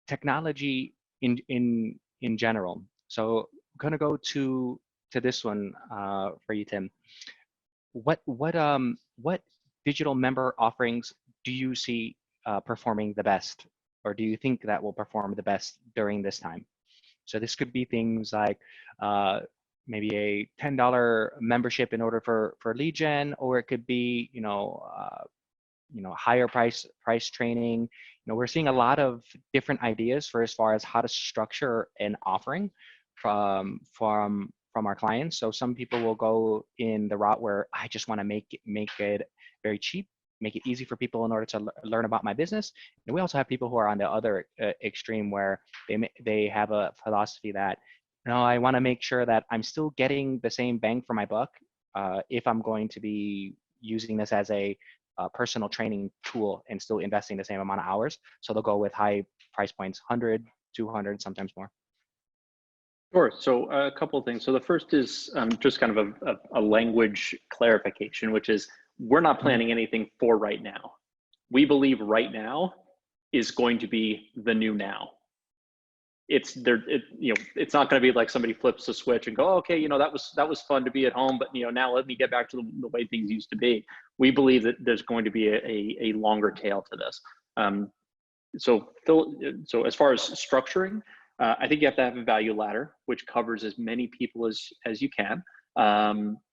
technology in general. So I'm gonna go to this one for you, Tim. What digital member offerings do you see performing the best, or do you think that will perform the best during this time? So this could be things like maybe a $10 membership in order for lead gen, or it could be higher price training. We're seeing a lot of different ideas for as far as how to structure an offering from our clients. So some people will go in the route where I just want to make it very cheap, make it easy for people in order to learn about my business. And we also have people who are on the other extreme where they have a philosophy that, I want to make sure that I'm still getting the same bang for my buck if I'm going to be using this as a personal training tool and still investing the same amount of hours. So they'll go with high price points, 100, 200, sometimes more. Sure. So a couple of things. So the first is just kind of a language clarification, which is we're not planning anything for right now. We believe right now is going to be the new now. It's not going to be like somebody flips a switch and go, oh, okay, that was fun to be at home, but now let me get back to the way things used to be. We believe that there's going to be a longer tail to this. So as far as structuring, I think you have to have a value ladder, which covers as many people as you can.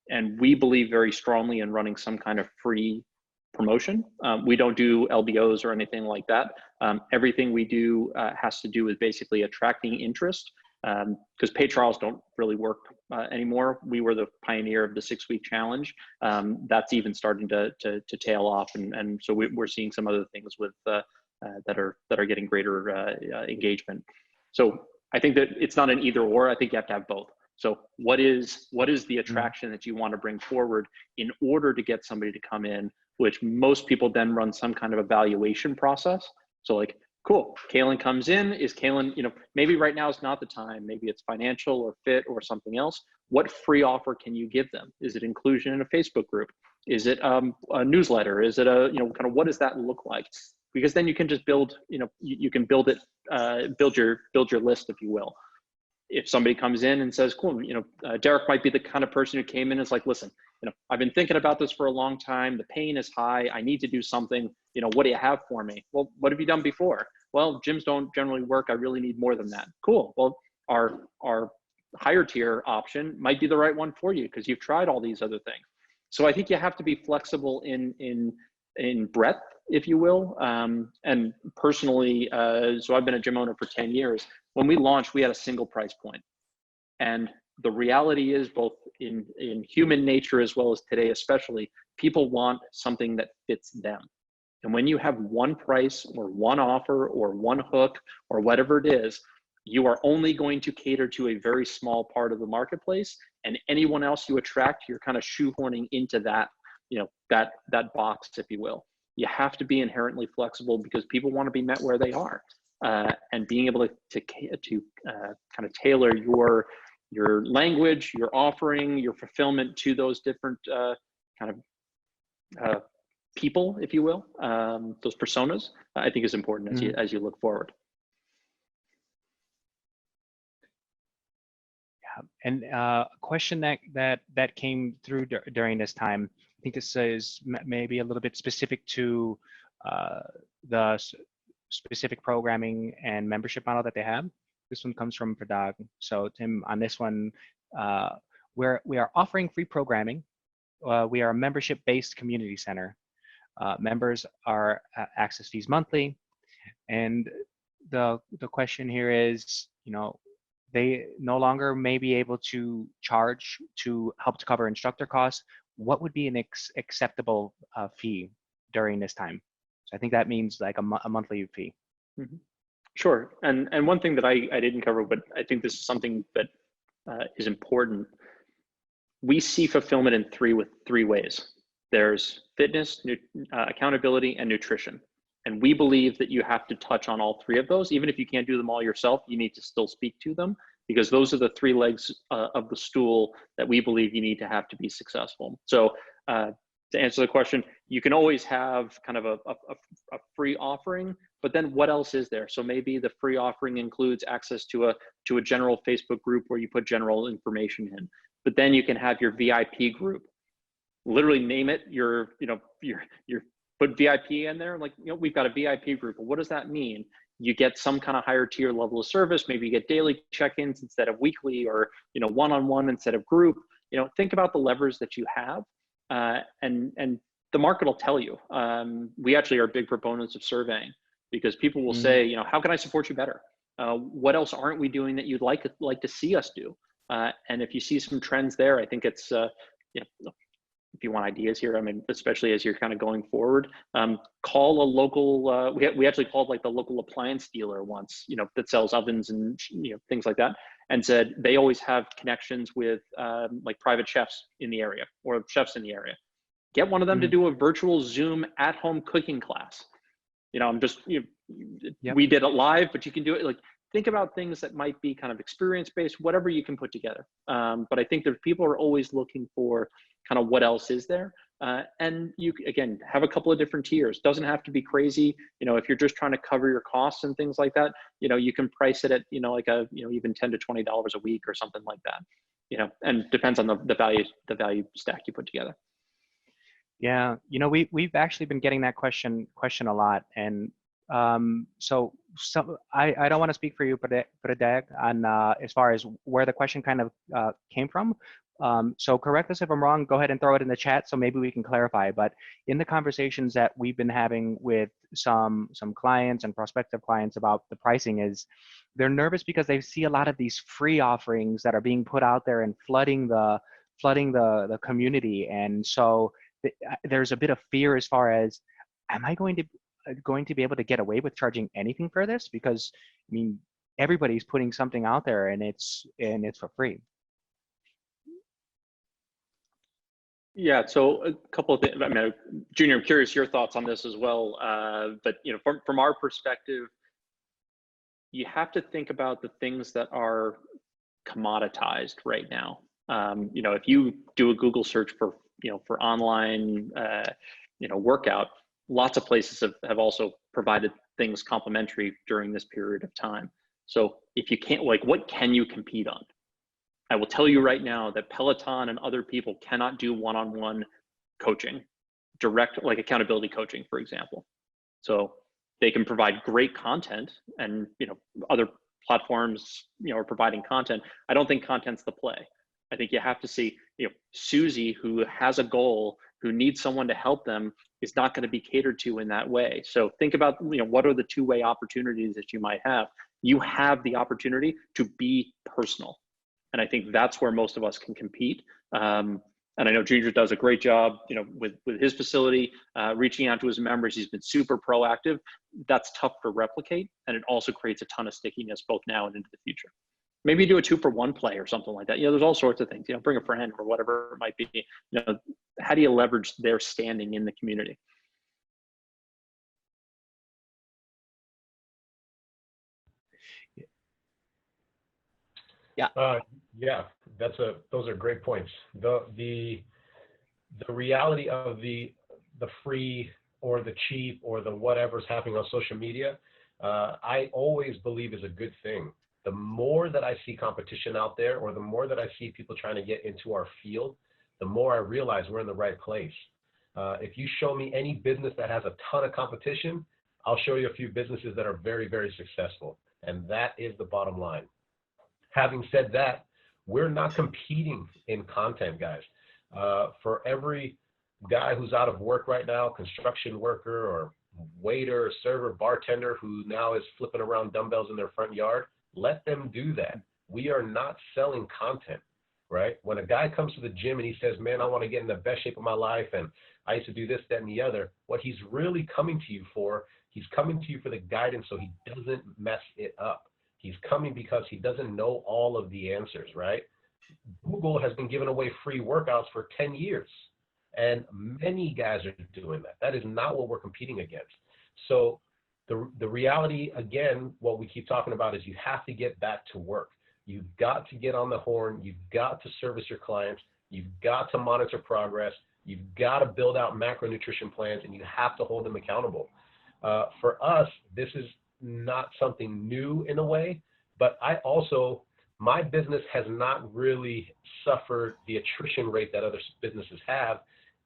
And we believe very strongly in running some kind of free promotion. We don't do LBOs or anything like that. Everything we do has to do with basically attracting interest, because paid trials don't really work anymore. We were the pioneer of the 6-week challenge. That's even starting to tail off, and so we're seeing some other things with that are getting greater engagement. So I think that it's not an either or. I think you have to have both. So what is the attraction that you want to bring forward in order to get somebody to come in, which most people then run some kind of evaluation process. So like, cool, Kalen comes in, is Kalen, maybe right now is not the time, maybe it's financial or fit or something else. What free offer can you give them? Is it inclusion in a Facebook group? Is it a newsletter? Is it kind of what does that look like? Because then you can just build, you can build it, build your list, if you will. If somebody comes in and says, cool, Derek might be the kind of person who came in and is like, listen, I've been thinking about this for a long time. The pain is high. I need to do something. What do you have for me? Well, what have you done before? Well, gyms don't generally work. I really need more than that. Cool. Well, our higher tier option might be the right one for you because you've tried all these other things. So I think you have to be flexible in breadth, if you will. And personally, so I've been a gym owner for 10 years. When we launched, we had a single price point. And the reality is, both in human nature as well as today especially, people want something that fits them. And when you have one price or one offer or one hook or whatever it is, you are only going to cater to a very small part of the marketplace, and anyone else you attract, you're kind of shoehorning into that, that box, if you will. You have to be inherently flexible because people want to be met where they are. And being able to kind of tailor your language, your offering, your fulfillment to those different kind of people, if you will, those personas, I think is important as you look forward. And a question that came through during this time, I think this is maybe a little bit specific to the specific programming and membership model that they have. This one comes from Pradag. So Tim, on this one, we are offering free programming. We are a membership-based community center. Members are access fees monthly, and the question here is, they no longer may be able to charge to help to cover instructor costs. What would be an acceptable fee during this time? So I think that means like a monthly fee. Mm-hmm. Sure. And one thing that I didn't cover, but I think this is something that is important. We see fulfillment in three ways. There's fitness, accountability, and nutrition. And we believe that you have to touch on all three of those. Even if you can't do them all yourself, you need to still speak to them, because those are the three legs of the stool that we believe you need to have to be successful. So to answer the question, you can always have kind of a free offering, but then what else is there? So maybe the free offering includes access to a general Facebook group where you put general information in, but then you can have your VIP group. Literally name it, your put VIP in there, like, we've got a VIP group. Well, what does that mean? You get some kind of higher tier level of service. Maybe you get daily check-ins instead of weekly, or, one-on-one instead of group. Think about the levers that you have, and the market will tell you. We actually are big proponents of surveying, because people will say, how can I support you better? What else aren't we doing that you'd like to see us do? And if you see some trends there, I think it's, if you want ideas here, I mean, especially as you're kind of going forward, call a local, we actually called like the local appliance dealer once, that sells ovens and, things like that, and said they always have connections with like private chefs in the area or chefs in the area. Get one of them to do a virtual Zoom at-home cooking class. I'm just, we did it live, but you can do it. Like, think about things that might be kind of experience-based, whatever you can put together. But I think that people are always looking for kind of what else is there. And you, again, have a couple of different tiers. Doesn't have to be crazy. If you're just trying to cover your costs and things like that, you can price it at, like even $10 to $20 a week or something like that, and depends on the value stack you put together. Yeah, we've actually been getting that question a lot, and so I don't want to speak for you, Pradag, on as far as where the question kind of came from. So correct us if I'm wrong. Go ahead and throw it in the chat, so maybe we can clarify. But in the conversations that we've been having with some clients and prospective clients about the pricing, is they're nervous because they see a lot of these free offerings that are being put out there and flooding the community, and so there's a bit of fear as far as, am I going to be able to get away with charging anything for this? Because I mean, everybody's putting something out there, and it's for free. Yeah, so a couple of things. I mean, Junior, I'm curious your thoughts on this as well. But from our perspective, you have to think about the things that are commoditized right now. If you do a Google search for online workout, lots of places have also provided things complimentary during this period of time. So if you can't, what can you compete on? I will tell you right now that Peloton and other people cannot do one-on-one coaching, direct, like accountability coaching, for example. So they can provide great content, and other platforms are providing content. I don't think content's the play. I think you have to see, Susie, who has a goal, who needs someone to help them, is not going to be catered to in that way. So think about, what are the two-way opportunities that you might have? You have the opportunity to be personal. And I think that's where most of us can compete. And I know Junior does a great job, with his facility, reaching out to his members. He's been super proactive. That's tough to replicate. And it also creates a ton of stickiness both now and into the future. Maybe do a 2-for-1 play or something like that. There's all sorts of things, bring a friend or whatever it might be. How do you leverage their standing in the community? Yeah. Yeah, those are great points. The reality of the the free or the cheap or the whatever's happening on social media, I always believe is a good thing. The more that I see competition out there, or the more that I see people trying to get into our field, the more I realize we're in the right place. If you show me any business that has a ton of competition, I'll show you a few businesses that are very, very successful. And that is the bottom line. Having said that, we're not competing in content, guys. For every guy who's out of work right now, construction worker or waiter, server, bartender who now is flipping around dumbbells in their front yard, let them do that. We are not selling content, right? When a guy comes to the gym and he says, man, I want to get in the best shape of my life and I used to do this, that, and the other, what he's really coming to you for, he's coming to you for the guidance so he doesn't mess it up. He's coming because he doesn't know all of the answers, right? Google has been giving away free workouts for 10 years, and many guys are doing that. That is not what we're competing against. So the reality, again, what we keep talking about is you have to get back to work. You've got to get on the horn. You've got to service your clients. You've got to monitor progress. You've got to build out macronutrition plans, and you have to hold them accountable. For us, this is not something new in a way, but my business has not really suffered the attrition rate that other businesses have.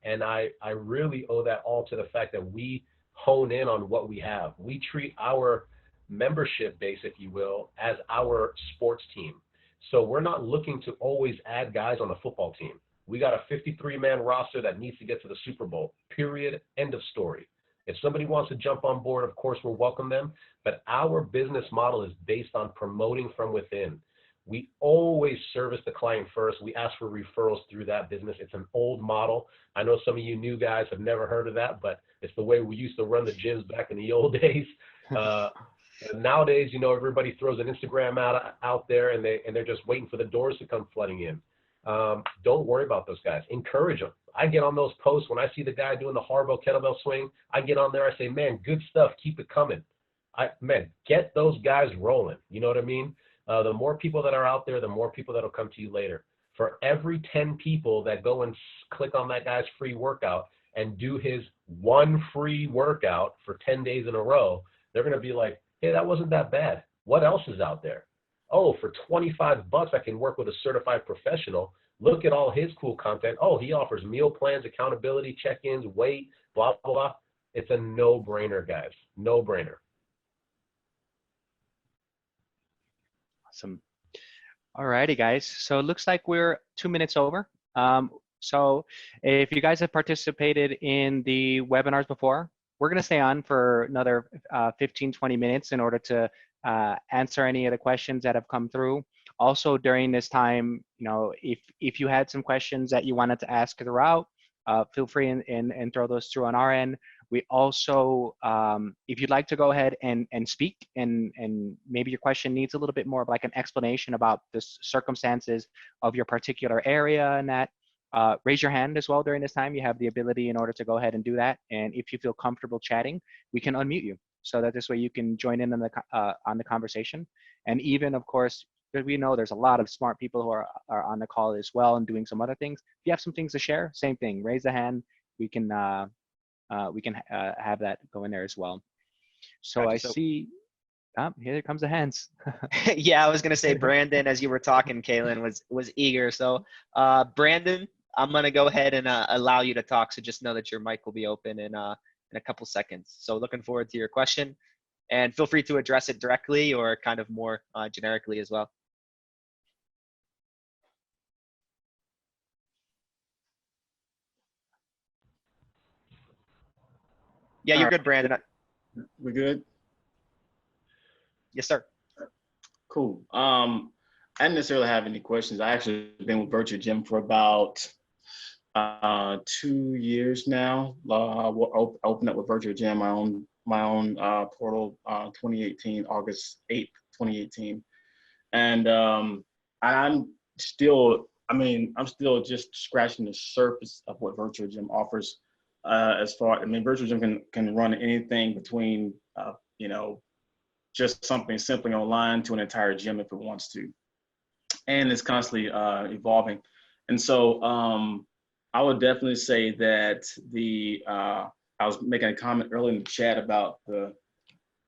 And I really owe that all to the fact that we hone in on what we have. We treat our membership base, if you will, as our sports team. So we're not looking to always add guys on the football team. We got a 53-man roster that needs to get to the Super Bowl, period, end of story. If somebody wants to jump on board, of course, we'll welcome them. But our business model is based on promoting from within. We always service the client first. We ask for referrals through that business. It's an old model. I know some of you new guys have never heard of that, but it's the way we used to run the gyms back in the old days. Nowadays, you know, everybody throws an Instagram out there and they're just waiting for the doors to come flooding in. Don't worry about those guys. Encourage them. I get on those posts when I see the guy doing the Harville kettlebell swing. I get on there. I say, man, good stuff. Keep it coming. Man, get those guys rolling. You know what I mean? The more people that are out there, the more people that will come to you later. For every 10 people that go and click on that guy's free workout and do his one free workout for 10 days in a row, they're going to be like, hey, that wasn't that bad. What else is out there? Oh, for $25, I can work with a certified professional. Look at all his cool content. Oh, he offers meal plans, accountability, check-ins, weight, blah, blah, blah. It's a no-brainer, guys. No-brainer. Awesome. All righty, guys. So it looks like we're 2 minutes over. So if you guys have participated in the webinars before, we're going to stay on for another 15, 20 minutes in order to answer any of the questions that have come through. Also, during this time, you know, if you had some questions that you wanted to ask throughout, feel free and throw those through on our end. We also, if you'd like to go ahead and speak and maybe your question needs a little bit more of like an explanation about the circumstances of your particular area and that, raise your hand as well during this time. You have the ability in order to go ahead and do that. And if you feel comfortable chatting, we can unmute you so that this way you can join in on the conversation. And even, of course, we know there's a lot of smart people who are on the call as well and doing some other things. If you have some things to share, same thing, raise the hand. We can have that go in there as well. So gotcha. I see, here comes the hands. Yeah, I was gonna say Brandon, as you were talking, Kalen was eager. So Brandon, I'm gonna go ahead and allow you to talk. So just know that your mic will be open in a couple seconds. So looking forward to your question, and feel free to address it directly or kind of more generically as well. Yeah, you're good, Brandon. We good? Yes, sir. Cool. I didn't necessarily have any questions. I actually been with Virtuagym for about 2 years now. Opened up with Virtuagym, my own portal, 2018, August 8th, 2018. And I'm still just scratching the surface of what Virtuagym offers. Virtuagym can run anything between, just something simply online to an entire gym if it wants to. And it's constantly evolving. And so I would definitely say that I was making a comment earlier in the chat about the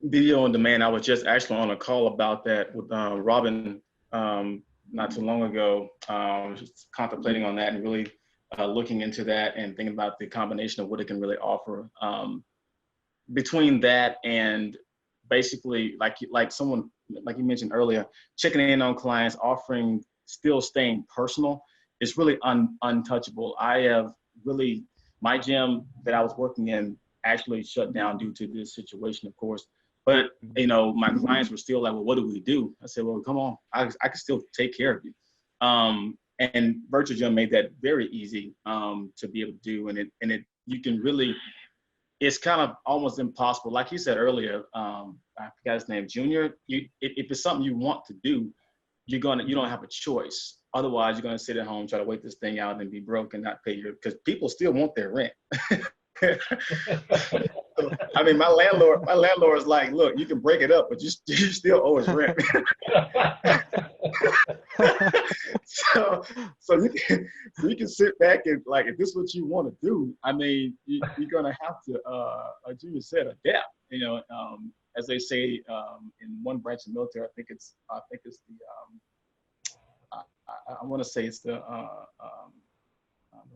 video on demand. I was just actually on a call about that with Robin not too long ago, just contemplating on that and really looking into that and thinking about the combination of what it can really offer. Between that and basically, like you mentioned earlier, checking in on clients, offering, still staying personal, is really untouchable. I have really, my gym that I was working in actually shut down due to this situation, of course. But, you know, my clients were still like, well, what do we do? I said, well, come on, I can still take care of you. And Virtuagym made that very easy to be able to do. And you can really, it's kind of almost impossible. Like you said earlier, I forgot his name, Junior. If it's something you want to do, you don't have a choice. Otherwise, you're gonna sit at home, try to wait this thing out, and be broke and not pay because people still want their rent. I mean, my landlord is like, look, you can break it up, but you still owe us rent. so you can sit back and, like, if this is what you want to do, I mean, you're gonna have to, like Junior said, adapt. You know, as they say in one branch of the military, I think it's the I want to say it's the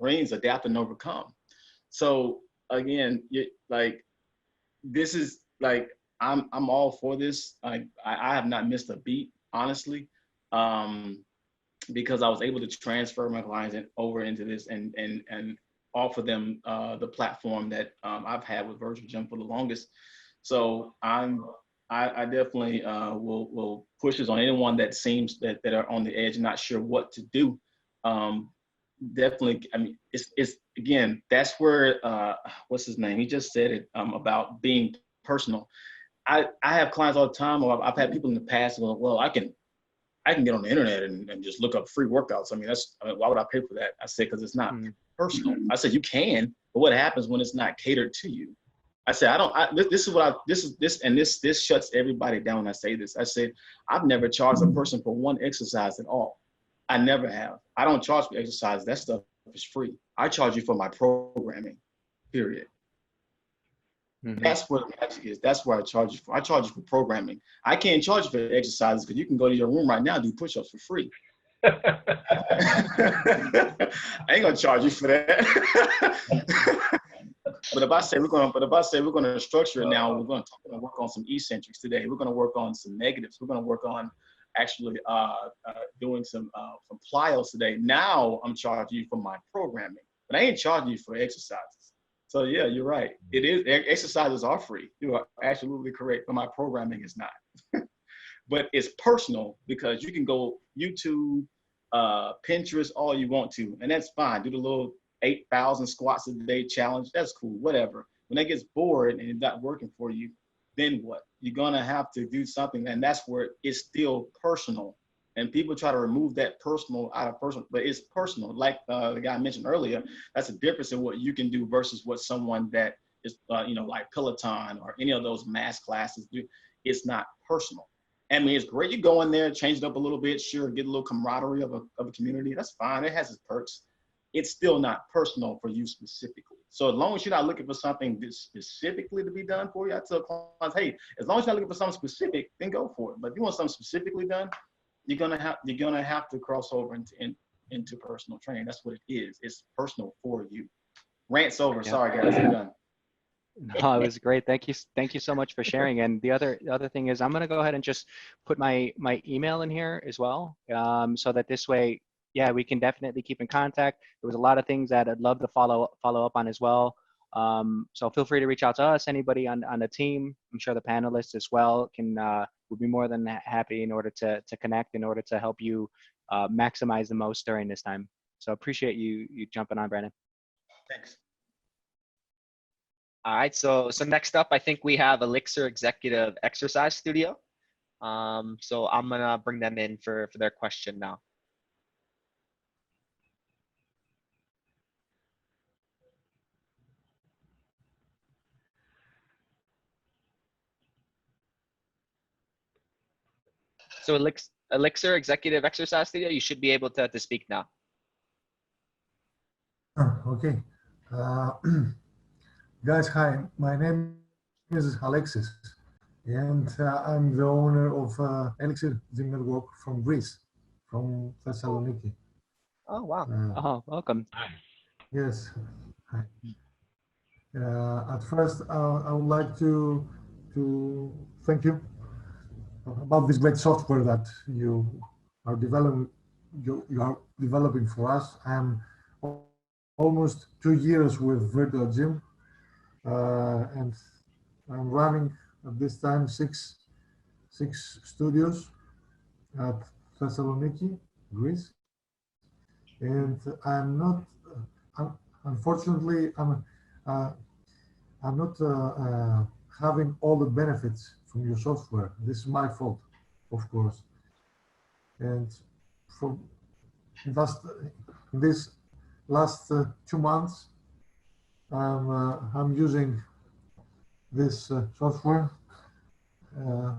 Marines, adapt and overcome. So again, this is like, I'm all for this. I have not missed a beat, honestly, because I was able to transfer my clients over into this and offer them the platform that I've had with Virtuagym for the longest. So I definitely will push this on anyone that seems that are on the edge and not sure what to do. Definitely, I mean, it's again, that's where what's his name? He just said it about being personal. I have clients all the time, or I've had people in the past go, well, I can get on the internet and just look up free workouts. I mean, why would I pay for that? I said, because it's not personal. I said, you can, but what happens when it's not catered to you? I said, this shuts everybody down when I say this. I said, I've never charged a person for one exercise at all. I never have. I don't charge for exercise. That stuff is free. I charge you for my programming, period. Mm-hmm. That's what the magic is. That's where I charge you for. I charge you for programming. I can't charge you for exercises because you can go to your room right now and do push-ups for free. I ain't gonna charge you for that. But if I say we're gonna structure it now, we're gonna work on some eccentrics today. We're gonna work on some negatives. We're gonna work on actually doing some plyos today. Now I'm charging you for my programming, but I ain't charging you for exercises. So yeah, you're right. It is, exercises are free. You are absolutely correct, but my programming is not. But it's personal because you can go YouTube, Pinterest, all you want to, and that's fine. Do the little 8,000 squats a day challenge. That's cool, whatever. When that gets bored and it's not working for you, then what? You're gonna have to do something, and that's where it's still personal. And people try to remove that personal out of personal, but it's personal. Like the guy mentioned earlier, that's a difference in what you can do versus what someone that is, like Peloton or any of those mass classes do. It's not personal. I mean, it's great. You go in there, change it up a little bit, sure, get a little camaraderie of a community. That's fine. It has its perks. It's still not personal for you specifically. So as long as you're not looking for something specifically to be done for you, I tell clients, hey, as long as you're not looking for something specific, then go for it. But if you want something specifically done, you're gonna have to cross over into personal training. That's what it is. It's personal for you. Rant's over. Yeah. Sorry guys, I'm done. No, it was great. Thank you so much for sharing. And the other thing is, I'm gonna go ahead and just put my email in here as well, so that this way, yeah, we can definitely keep in contact. There was a lot of things that I'd love to follow up on as well. So feel free to reach out to us, anybody on the team. I'm sure the panelists as well would be more than happy in order to connect, in order to help you maximize the most during this time. So appreciate you jumping on, Brandon. Thanks. All right, so next up, I think we have Elixir Executive Exercise Studio. So I'm gonna bring them in for their question now. So Elixir Executive Exercise Studio, you should be able to speak now. Okay. Uh, Guys, hi. My name is Alexis, and I'm the owner of Elixir Gym Network from Greece, from Thessaloniki. Oh, wow. Oh, welcome. Yes. Hi. At first, I would like to thank you about this great software that you are developing. You are developing for us. I'm almost 2 years with Virtuagym, and I'm running at this time six studios at Thessaloniki, Greece, and I'm not. Unfortunately, uh, I'm not having all the benefits from your software. This is my fault, of course. And for last this last 2 months, I'm using this software uh,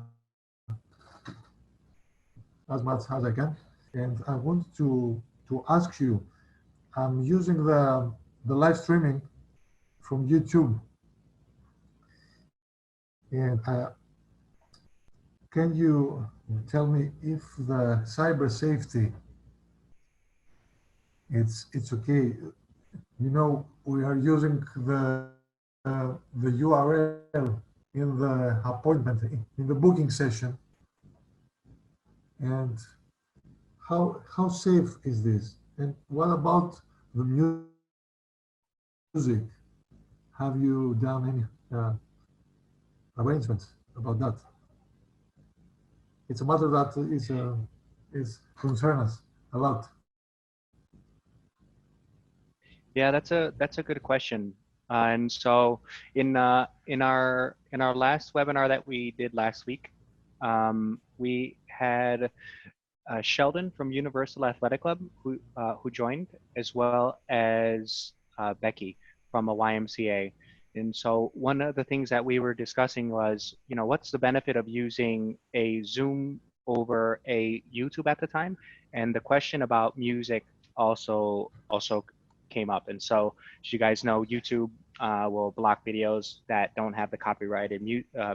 as much as I can. And I want to ask you, I'm using the live streaming from YouTube. And can you tell me if the cyber safety, it's okay? You know, we are using the URL in the appointment, in the booking session. And how safe is this? And what about the music? Have you done any arrangements about that? It's a matter that is concern us a lot. Yeah, that's a good question. And so in our last webinar that we did last week, we had Sheldon from Universal Athletic Club who joined, as well as Becky from a YMCA. And so one of the things that we were discussing was, what's the benefit of using a Zoom over a YouTube at the time? And the question about music also came up. And so, as you guys know, YouTube will block videos that don't have the copyrighted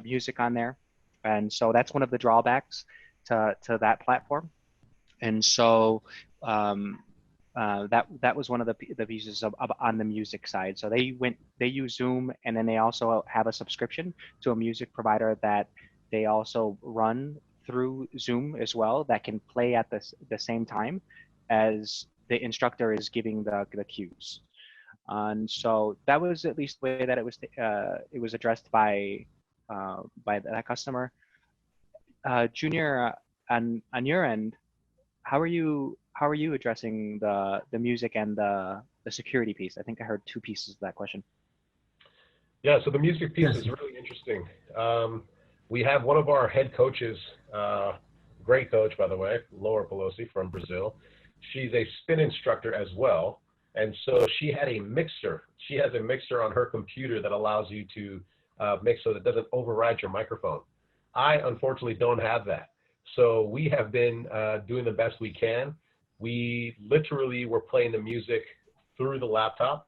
music on there. And so that's one of the drawbacks to that platform. And so that was one of the pieces of on the music side. So they use Zoom, and then they also have a subscription to a music provider that they also run through Zoom as well, that can play at the same time as the instructor is giving the cues. And so that was at least the way that it was addressed by that customer. Junior, on your end, how are you addressing the music and the security piece? I think I heard two pieces of that question. Yeah, so the music piece Yes. is really interesting. We have one of our head coaches, great coach, by the way, Laura Pelosi from Brazil. She's a spin instructor as well. And so she had a mixer. She has a mixer on her computer that allows you to mix so that it doesn't override your microphone. I unfortunately don't have that. So we have been doing the best we can. We literally were playing the music through the laptop.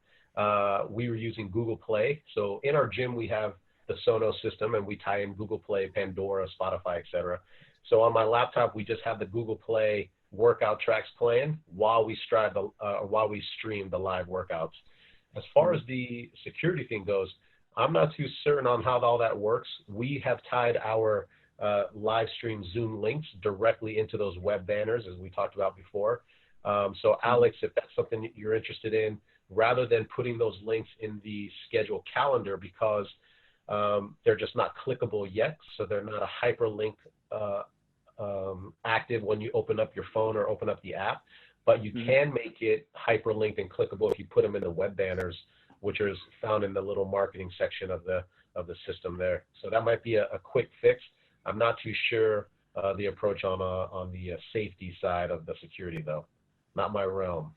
We were using Google Play. So in our gym, we have the Sonos system, and we tie in Google Play, Pandora, Spotify, etc. So on my laptop, we just have the Google Play workout tracks playing while we stream the live workouts. As far as the security thing goes, I'm not too certain on how all that works. We have tied our live stream Zoom links directly into those web banners, as we talked about before. So Alex, if that's something that you're interested in, rather than putting those links in the schedule calendar, because they're just not clickable yet, so they're not a hyperlink active when you open up your phone or open up the app, but you can make it hyperlinked and clickable if you put them in the web banners, which is found in the little marketing section of the system there. So that might be a quick fix. I'm not too sure the approach on the safety side of the security, though. Not my realm.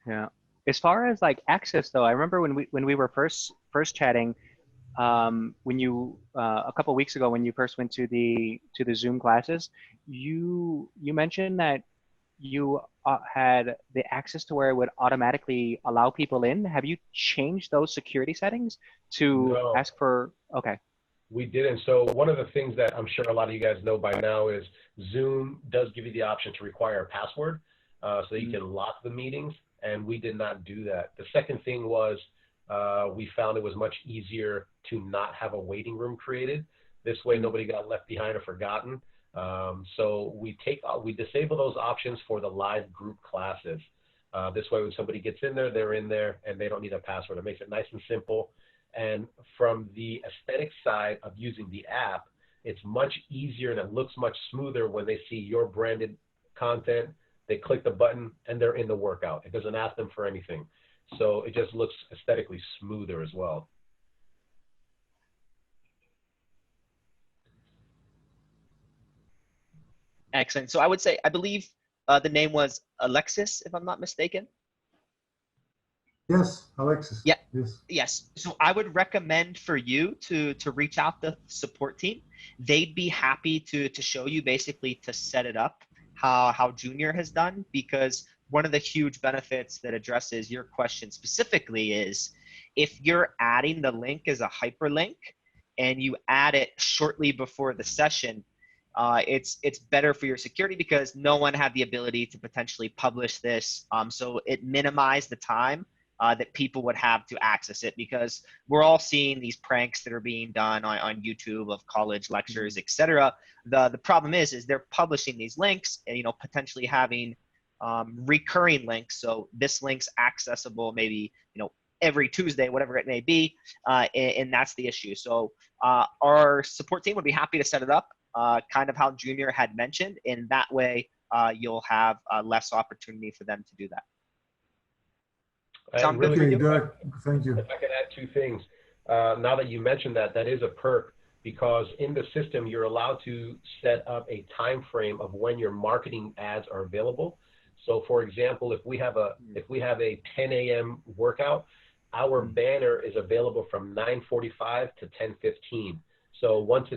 Yeah. As far as like access, though, I remember when we were first chatting, when you a couple of weeks ago when you first went to the Zoom classes, you mentioned that you had the access to where it would automatically allow people in. Have you changed those security settings to No. ask for, okay. We didn't. So one of the things that I'm sure a lot of you guys know by now is Zoom does give you the option to require a password so that you can lock the meetings, and we did not do that. The second thing was we found it was much easier to not have a waiting room created. This way nobody got left behind or forgotten. So we disable those options for the live group classes. This way when somebody gets in there, they're in there and they don't need a password. It makes it nice and simple. And from the aesthetic side of using the app, it's much easier and it looks much smoother when they see your branded content. They click the button and they're in the workout. It doesn't ask them for anything. So it just looks aesthetically smoother as well. Excellent. So I would say, I believe the name was Alexis, if I'm not mistaken. Yes, Alexis. Yeah. Yes. Yes. So I would recommend for you to reach out to the support team. They'd be happy to show you basically to set it up how Junior has done, because one of the huge benefits that addresses your question specifically is if you're adding the link as a hyperlink and you add it shortly before the session, it's better for your security because no one had the ability to potentially publish this. So it minimized the time that people would have to access it, because we're all seeing these pranks that are being done on YouTube of college lectures, etc. The problem is they're publishing these links and potentially having recurring links. So this link's accessible maybe every Tuesday, whatever it may be, and that's the issue. So our support team would be happy to set it up, kind of how Junior had mentioned. In that way, you'll have less opportunity for them to do that. Sound good for you? Derek, thank you. If I could add two things. Now that you mentioned that, that is a perk, because in the system, you're allowed to set up a time frame of when your marketing ads are available. So for example, if we have a 10 a.m. workout, our banner is available from 9:45 to 10:15. So once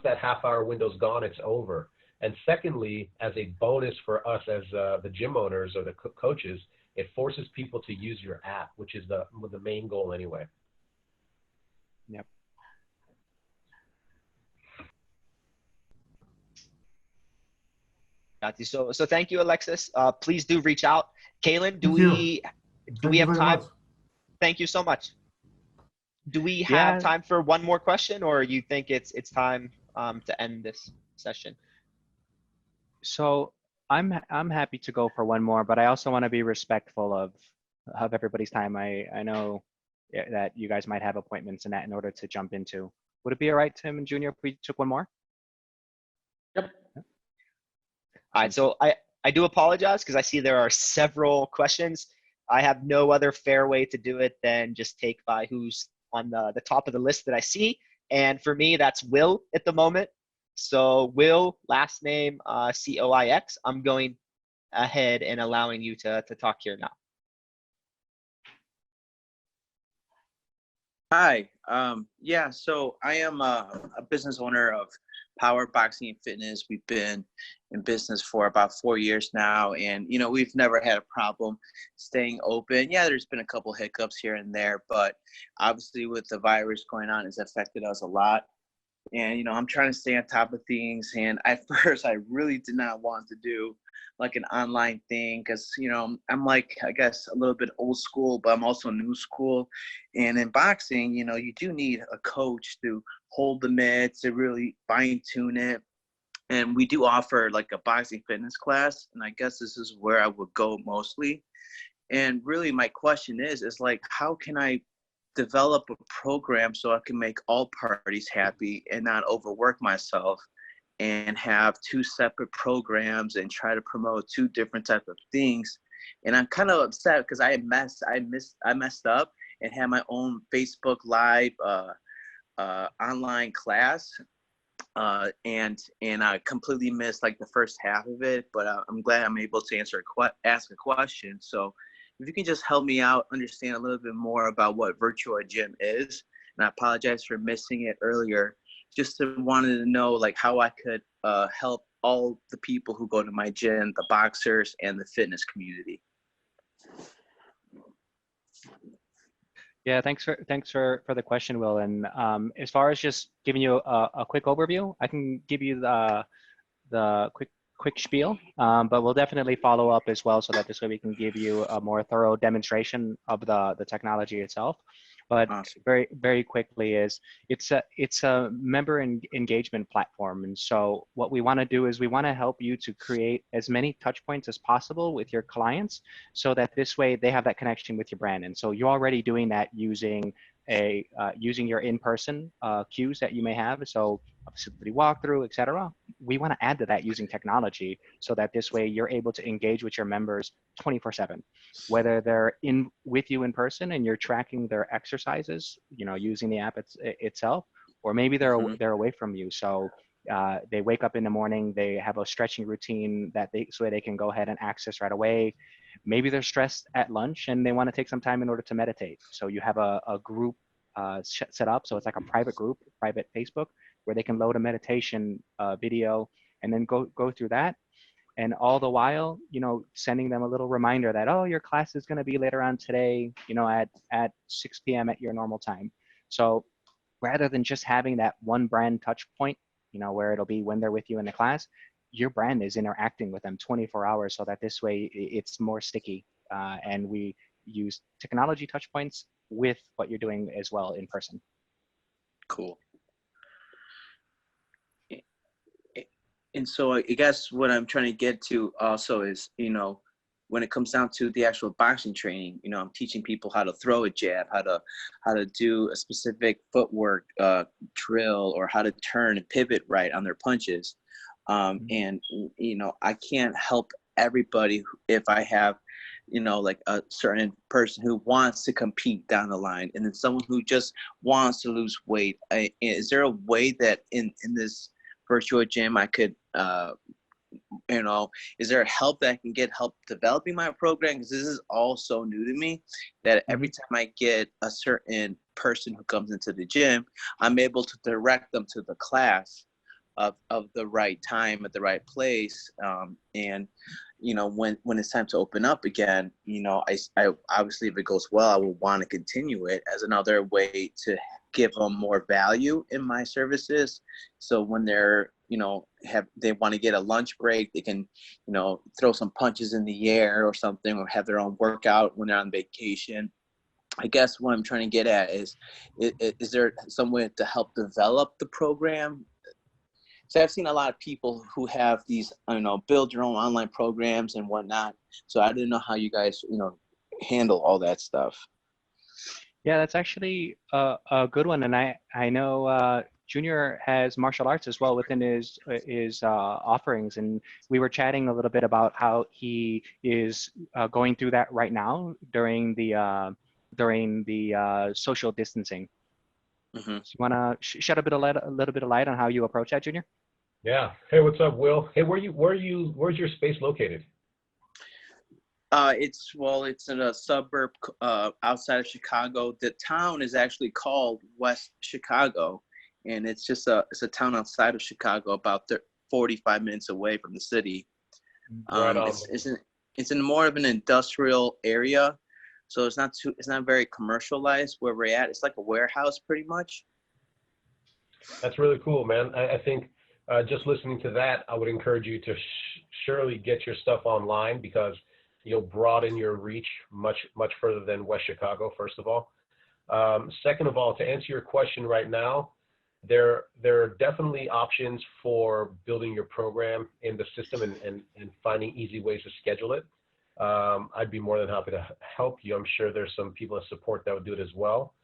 that half-hour window's gone, it's over. And secondly, as a bonus for us as the gym owners or the coaches, it forces people to use your app, which is the main goal anyway. Yep. Got you. So thank you, Alexis. Please do reach out. Kalen, do Thank we you have very time? much. Thank you so much. Do we have time for one more question, or you think it's time to end this session? So I'm happy to go for one more, but I also want to be respectful of everybody's time. I know that you guys might have appointments in order to jump into. Would it be all right, Tim and Junior, if we took one more? Yep. All right. So I do apologize because I see there are several questions. I have no other fair way to do it than just take by who's on the top of the list that I see. And for me, that's Will at the moment. So Will, last name Coix. I'm going ahead and allowing you to talk here now. Hi. Yeah, so I am a business owner of Power Boxing and Fitness. We've been in business for about 4 years now, and we've never had a problem staying open. Yeah, there's been a couple hiccups here and there, but obviously with the virus going on, it's affected us a lot. And I'm trying to stay on top of things. And at first, I really did not want to do like an online thing because I'm like, I guess, a little bit old school, but I'm also new school. And in boxing, you do need a coach to hold the mitts, to really fine tune it. And we do offer like a boxing fitness class, and I guess this is where I would go mostly. And really, my question is like, how can I develop a program so I can make all parties happy and not overwork myself and have two separate programs and try to promote two different types of things? And I'm kind of upset because I messed up and had my own Facebook Live online class, and I completely missed like the first half of it. But I'm glad I'm able to ask a question. So if you can just help me out, understand a little bit more about what Virtuagym is, and I apologize for missing it earlier. Just wanted to know like how I could help all the people who go to my gym, the boxers and the fitness community. Yeah, thanks for the question, Will. And as far as just giving you a quick overview, I can give you the quick spiel, but we'll definitely follow up as well, so that this way we can give you a more thorough demonstration of the technology itself. But Awesome. very quickly is it's a member engagement platform, and so what we want to do is we want to help you to create as many touch points as possible with your clients, so that this way they have that connection with your brand. And so you're already doing that using using your in-person cues that you may have, so a facility walkthrough, etc. We want to add to that using technology, so that this way you're able to engage with your members 24/7, whether they're in with you in person and you're tracking their exercises, using the app itself, or maybe they're away from you. So they wake up in the morning, they have a stretching routine so they can go ahead and access right away. Maybe they're stressed at lunch and they want to take some time in order to meditate. So you have a group set up, so it's like a private group, private Facebook, where they can load a meditation video and then go through that. And all the while, sending them a little reminder that, oh, your class is going to be later on today, at 6 p.m. at your normal time. So rather than just having that one brand touch point, where it'll be when they're with you in the class, your brand is interacting with them 24 hours, so that this way it's more sticky. And we use technology touch points with what you're doing as well in person. Cool. And so I guess what I'm trying to get to also is, when it comes down to the actual boxing training, I'm teaching people how to throw a jab, how to do a specific footwork drill, or how to turn and pivot right on their punches. And, I can't help everybody if I have, like a certain person who wants to compete down the line, and then someone who just wants to lose weight. Is there a way that in this Virtuagym I could, is there help that I can get help developing my program? Because this is all so new to me that every time I get a certain person who comes into the gym, I'm able to direct them to the class of the right time at the right place. And, when it's time to open up again, I obviously, if it goes well, I will want to continue it as another way to give them more value in my services. So when they're, they want to get a lunch break, they can, throw some punches in the air or something, or have their own workout when they're on vacation. I guess what I'm trying to get at is there some way to help develop the program? So I've seen a lot of people who have these, build your own online programs and whatnot. So I didn't know how you guys, handle all that stuff. Yeah, that's actually a good one. And I know Junior has martial arts as well within his offerings. And we were chatting a little bit about how he is going through that right now during the social distancing. So you want to shed a little bit of light on how you approach that, Junior? Yeah. Hey, what's up, Will? Hey, where's your space located? It's in a suburb outside of Chicago. The town is actually called West Chicago, and it's a town outside of Chicago, about 45 minutes away from the city. Right on. It's in more of an industrial area, so it's not very commercialized where we're at. It's like a warehouse, pretty much. That's really cool, man. I think just listening to that, I would encourage you to surely get your stuff online, because you'll broaden your reach much further than West Chicago, first of all. Second of all, to answer your question right now, there are definitely options for building your program in the system and finding easy ways to schedule it. I'd be more than happy to help you. I'm sure there's some people that support that would do it as well.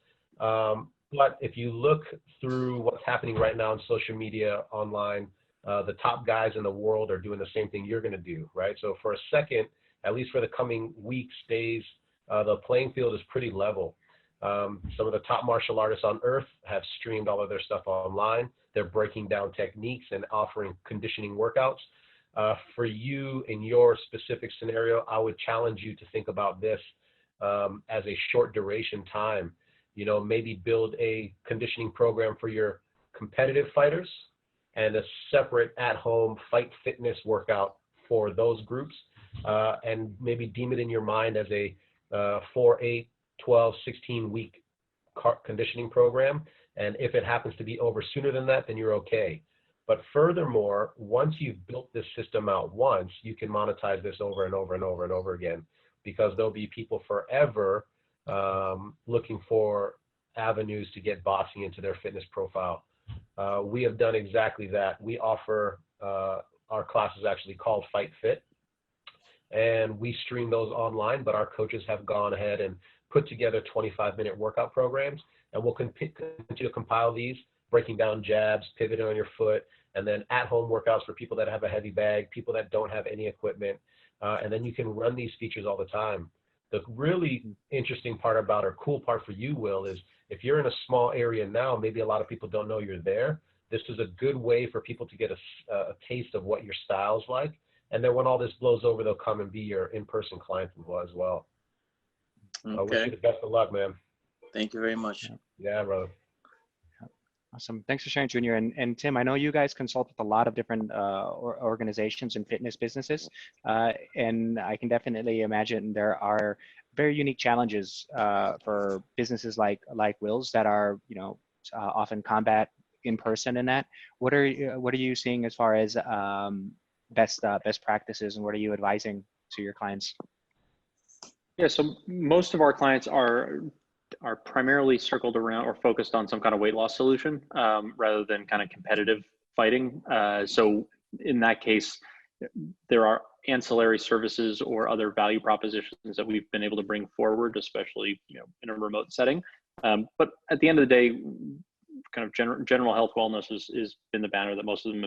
But if you look through what's happening right now on social media, online, the top guys in the world are doing the same thing you're going to do, right? So for a second, at least for the coming weeks, days, the playing field is pretty level. Some of the top martial artists on earth have streamed all of their stuff online. They're breaking down techniques and offering conditioning workouts. For you, in your specific scenario, I would challenge you to think about this as a short duration time. Maybe build a conditioning program for your competitive fighters, and a separate at-home fight fitness workout for those groups, and maybe deem it in your mind as a 4, 8, 12, 16-week conditioning program. And if it happens to be over sooner than that, then you're okay. But furthermore, once you've built this system out once, you can monetize this over and over and over and over again, because there'll be people forever looking for avenues to get boxing into their fitness profile. We have done exactly that. We offer our classes actually called Fight Fit, and we stream those online, but our coaches have gone ahead and put together 25-minute workout programs, and we'll continue to compile these, breaking down jabs, pivoting on your foot, and then at-home workouts for people that have a heavy bag, people that don't have any equipment, and then you can run these features all the time. The really interesting part about, or cool part for you, Will, is if you're in a small area now, maybe a lot of people don't know you're there. This is a good way for people to get a taste of what your style's like. And then when all this blows over, they'll come and be your in-person client as well. I wish you the best of luck, man. Thank you very much. Yeah, brother. Awesome. Thanks for sharing, Junior. And Tim, I know you guys consult with a lot of different organizations and fitness businesses, and I can definitely imagine there are very unique challenges for businesses like Will's that are, often combat in person in that. What are you seeing as far as best practices, and what are you advising to your clients? Yeah, so most of our clients are primarily circled around or focused on some kind of weight loss solution rather than kind of competitive fighting. So in that case, there are ancillary services or other value propositions that we've been able to bring forward, especially in a remote setting. But at the end of the day, kind of general health wellness has been the banner that most of them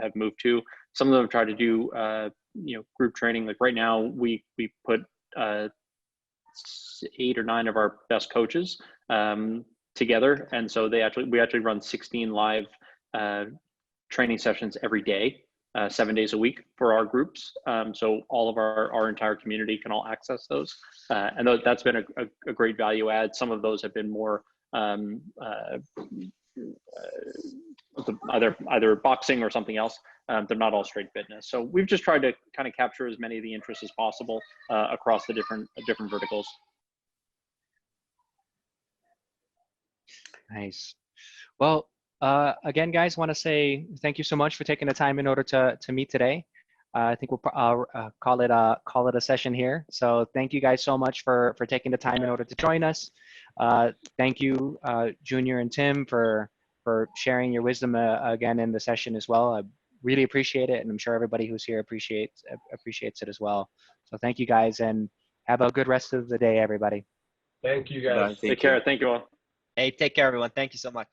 have moved to. Some of them have tried to do group training. Like right now, we put 8 or 9 of our best coaches together, and so we actually run 16 live training sessions every day, 7 days a week for our groups. So all of our entire community can all access those, and that's been a great value add. Some of those have been more either boxing or something else. They're not all straight fitness. So we've just tried to kind of capture as many of the interests as possible across the different verticals. Nice. Well, again, guys, want to say thank you so much for taking the time in order to meet today. I think we'll call it a session here. So thank you guys so much for taking the time in order to join us. Thank you, Junior and Tim, for sharing your wisdom again in the session as well. I really appreciate it, and I'm sure everybody who's here appreciates it as well. So thank you guys, and have a good rest of the day, everybody. Thank you, guys. Take care. Thank you all. Hey, take care, everyone. Thank you so much.